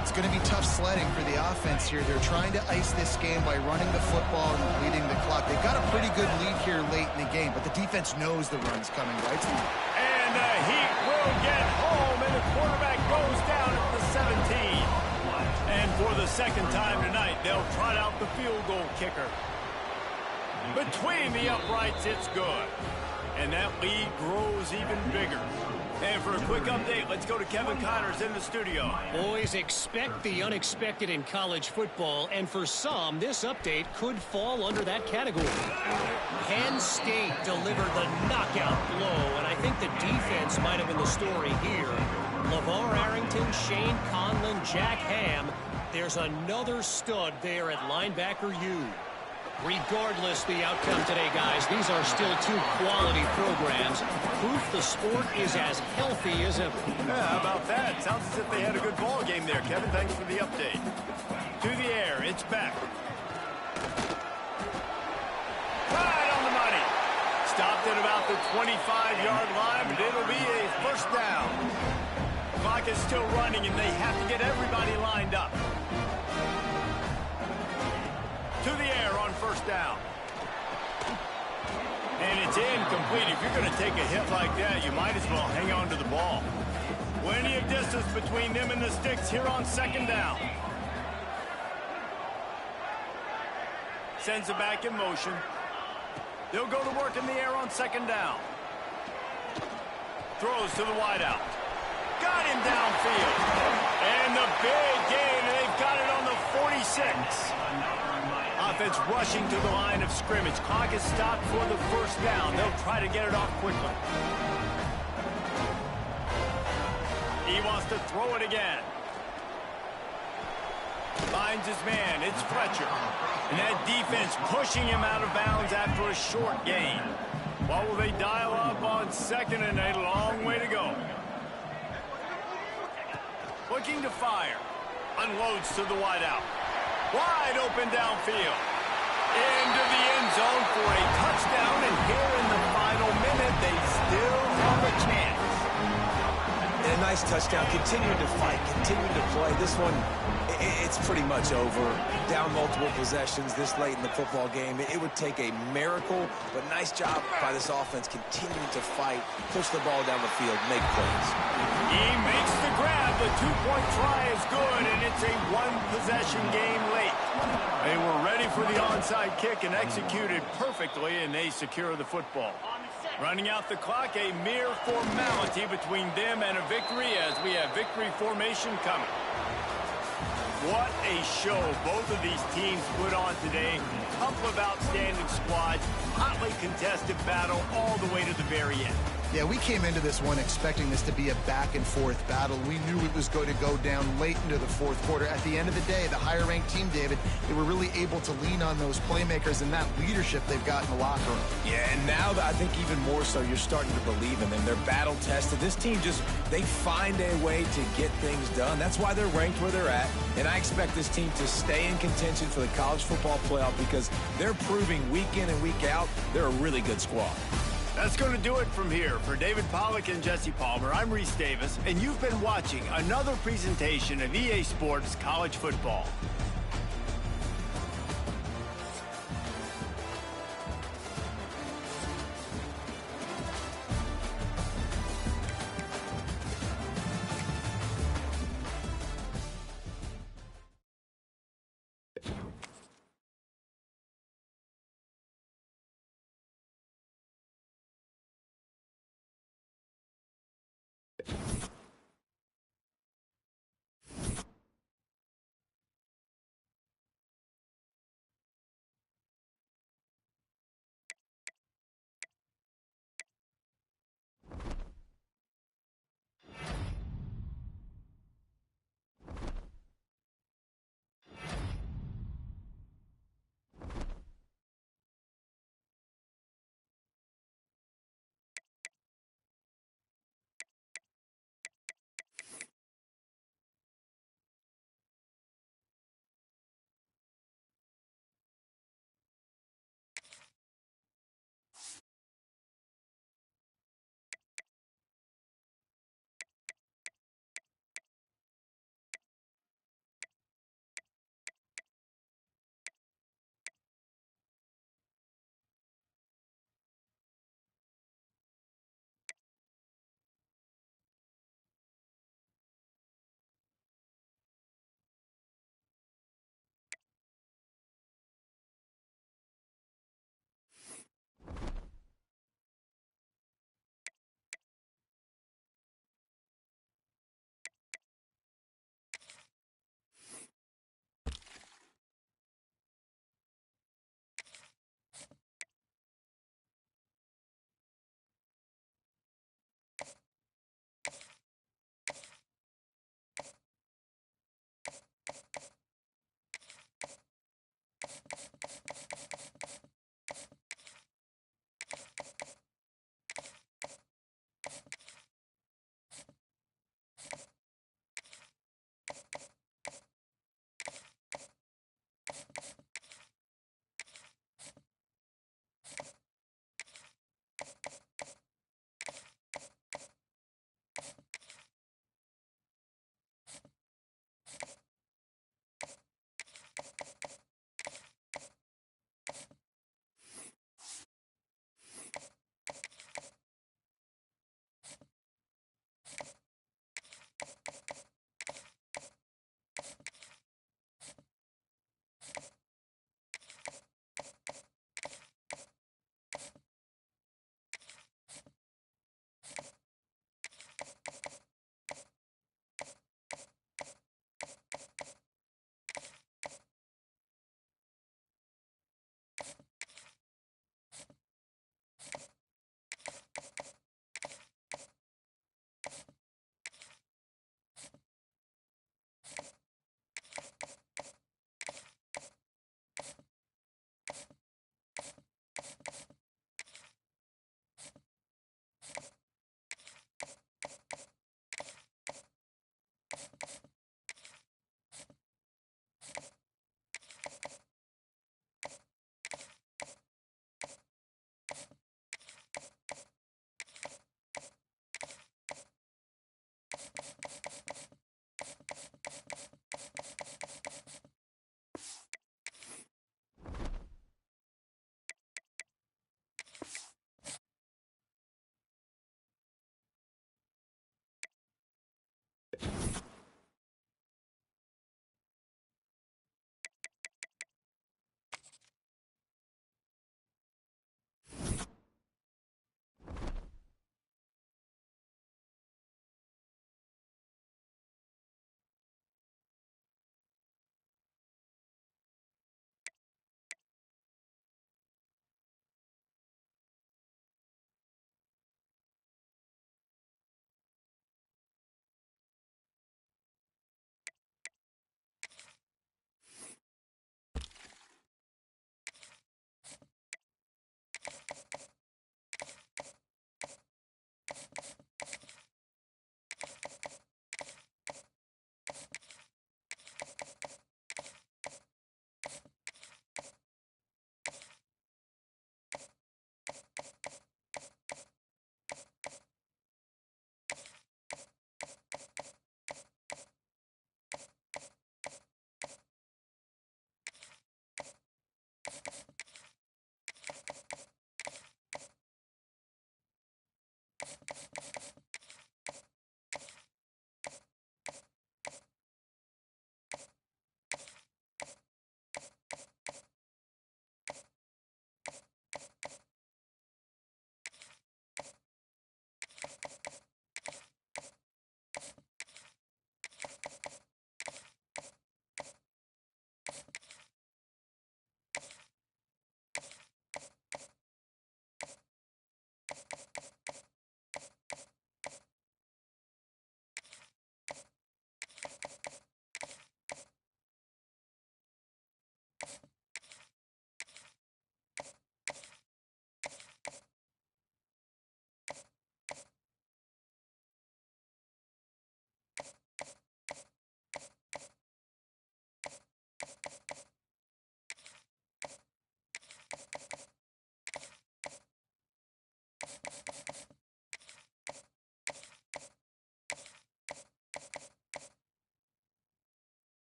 Speaker 3: It's going to be tough sledding for the offense here. They're trying to ice this game by running the football and bleeding the clock. They've got a pretty good lead here late in the game, but the defense knows the run's coming, right?
Speaker 1: And the Heat will get home, and the quarterback goes down at the 17. And for the 2nd time tonight, they'll trot out the field goal kicker. Between the uprights, it's good. And that lead grows even bigger. And for a quick update, let's go to Kevin Connors in the studio.
Speaker 5: Boys, expect the unexpected in college football, and for some, this update could fall under that category. Penn State delivered the knockout blow, and I think the defense might have been the story here. LeVar Arrington, Shane Conlon, Jack Ham. There's another stud there at linebacker U. Regardless the outcome today, guys, these are still 2 quality programs. Proof the sport is as healthy as ever.
Speaker 1: Yeah, how about that? Sounds as if they had a good ball game there. Kevin, thanks for the update. To the air, it's back. Right on the money. Stopped at about the 25-yard line, but it'll be a first down. Clock is still running, and they have to get everybody lined up. To the air on first down. And it's incomplete. If you're going to take a hit like that, you might as well hang on to the ball. Plenty of distance between them and the sticks here on 2nd down. Sends it back in motion. They'll go to work in the air on 2nd down. Throws to the wideout. Got him downfield. And the big gain, and they've got it on the 46. Offense rushing to the line of scrimmage. Clock is stopped for the first down. They'll try to get it off quickly. He wants to throw it again. Finds his man. It's Fletcher. And that defense pushing him out of bounds after a short gain. What will they dial up on 2nd and a long way to go? Looking to fire. Unloads to the wideout. Wide open downfield. Into the end zone for a touchdown, and here in the final minute, they still have a chance.
Speaker 2: And a nice touchdown. Continuing to fight, continuing to play. This one, it's pretty much over. Down multiple possessions this late in the football game. It would take a miracle, but nice job by this offense continuing to fight, push the ball down the field, make plays.
Speaker 1: He makes the grab. The 2-point try is good, and it's It's a one-possession game late. They were ready for the onside kick and executed perfectly, and they secure the football. Running out the clock, a mere formality between them and a victory as we have victory formation coming. What a show both of these teams put on today. Couple of outstanding squads, hotly contested battle all the way to the very end.
Speaker 3: Yeah, we came into this one expecting this to be a back-and-forth battle. We knew it was going to go down late into the fourth quarter. At the end of the day, the higher-ranked team, David, they were really able to lean on those playmakers and that leadership they've got in the locker room.
Speaker 2: Yeah, and now I think even more so, you're starting to believe in them. They're battle-tested. This team they find a way to get things done. That's why they're ranked where they're at. And I expect this team to stay in contention for the college football playoff because they're proving week in and week out they're a really good squad.
Speaker 1: That's going to do it from here. For David Pollack and Jesse Palmer, I'm Reese Davis, and you've been watching another presentation of EA Sports College Football.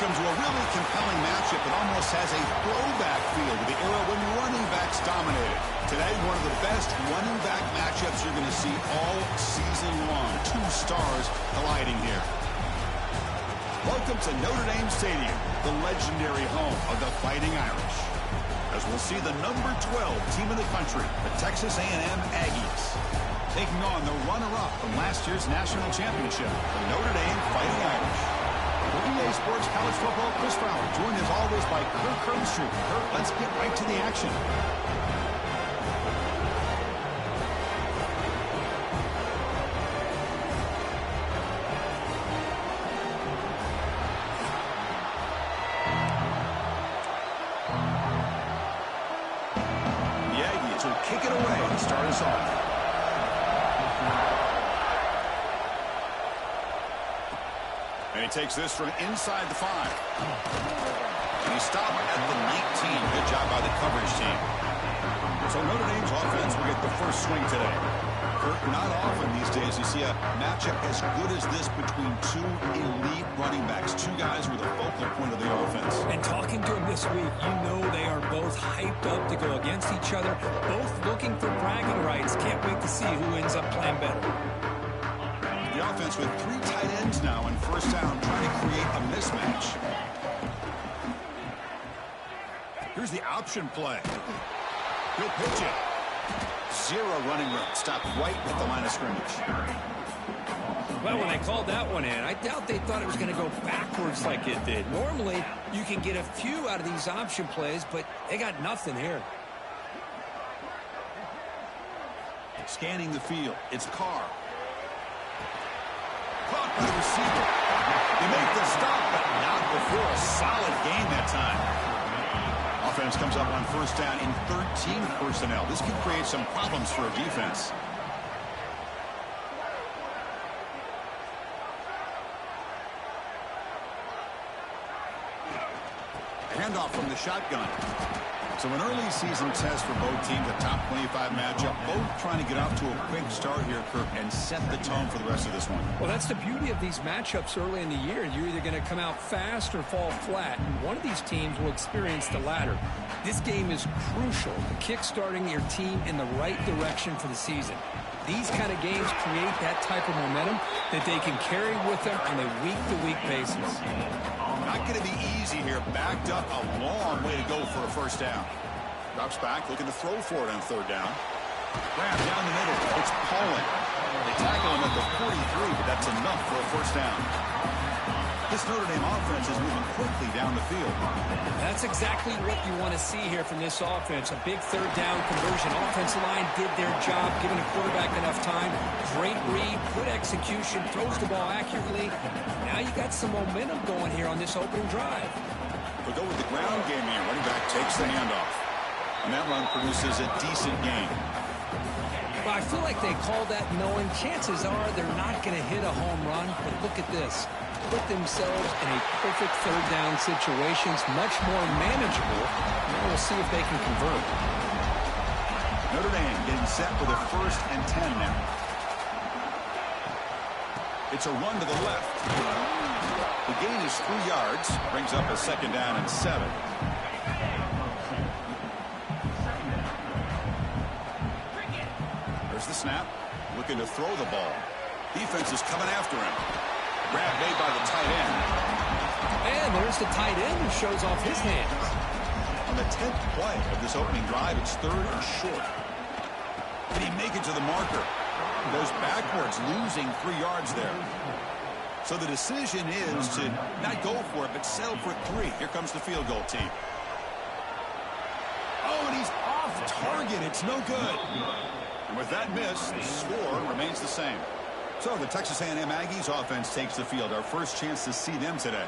Speaker 10: Welcome to a really compelling matchup that almost has a throwback feel to the era when running backs dominated. Today, one of the best running back matchups you're going to see all season long. Two stars colliding here. Welcome to Notre Dame Stadium, the legendary home of the Fighting Irish. As we'll see the number 12 team in the country, the Texas A&M Aggies, taking on the runner-up from last year's national championship, the Notre Dame Fighting Irish. For EA Sports College Football, Chris Fowler, joined as always by Kirk Herbstreit. Kirk, let's get right to the action. The Aggies will kick it away to start us off. And he takes this from inside the 5. And he stopped at the 19. Good job by the coverage team. So Notre Dame's offense will get the first swing today. Kirk, not often these days you see a matchup as good as this between two elite running backs. Two guys who are the focal point of the offense.
Speaker 11: And talking to them this week, you know they are both hyped up to go against each other. Both looking for bragging rights. Can't wait to see who ends up playing better.
Speaker 10: The offense with 3 tight ends now in first down, trying to create a mismatch. Here's the option play. He'll pitch it. 0 running room. Stopped right at the line of scrimmage.
Speaker 11: Well, when they called that one in, I doubt they thought it was going to go backwards like it did. Normally, you can get a few out of these option plays, but they got nothing here.
Speaker 10: Scanning the field. It's Carr. Caught by the receiver. They make the stop, but not before a solid gain that time. Offense comes up on first down in 13 personnel. This could create some problems for a defense. A handoff from the shotgun. So an early season test for both teams, a top 25 matchup. Both trying to get off to a quick start here, Kirk, and set the tone for the rest of this one.
Speaker 11: Well, that's the beauty of these matchups early in the year. You're either going to come out fast or fall flat. And one of these teams will experience the latter. This game is crucial to kick-starting your team in the right direction for the season. These kind of games create that type of momentum that they can carry with them on a week-to-week basis.
Speaker 10: Not going to be easy here. Backed up a long way to go for a first down. Drops back, looking to throw for it on third down. Grab down the middle. It's Pollard. They tackle him at the 43, but that's enough for a first down. This Notre Dame offense is moving quickly down the field.
Speaker 11: That's exactly what you want to see here from this offense. A big third down conversion. Offensive line did their job, giving the quarterback enough time. Great read, good execution, throws the ball accurately. Now you got some momentum going here on this opening drive.
Speaker 10: We'll go with the ground game here. Running back takes the handoff. And that run produces a decent gain.
Speaker 11: Well, I feel like they called that knowing chances are they're not going to hit a home run. But look at this. Put themselves in a perfect third down situation. It's much more manageable. Now we'll see if they can convert.
Speaker 10: Notre Dame getting set with a 1st and 10 now. It's a run to the left. The gain is 3 yards. Brings up a 2nd down and 7. There's the snap. Looking to throw the ball. Defense is coming after him. Grab made by the tight end.
Speaker 11: And there's the tight end who shows off his hands.
Speaker 10: On the 10th play of this opening drive, it's 3rd and short. Can he make it to the marker? Goes backwards, losing 3 yards there. So the decision is to not go for it, but settle for 3. Here comes the field goal team. Oh, and he's off target. It's no good. And with that miss, the score remains the same. So the Texas A&M Aggies offense takes the field. Our first chance to see them today.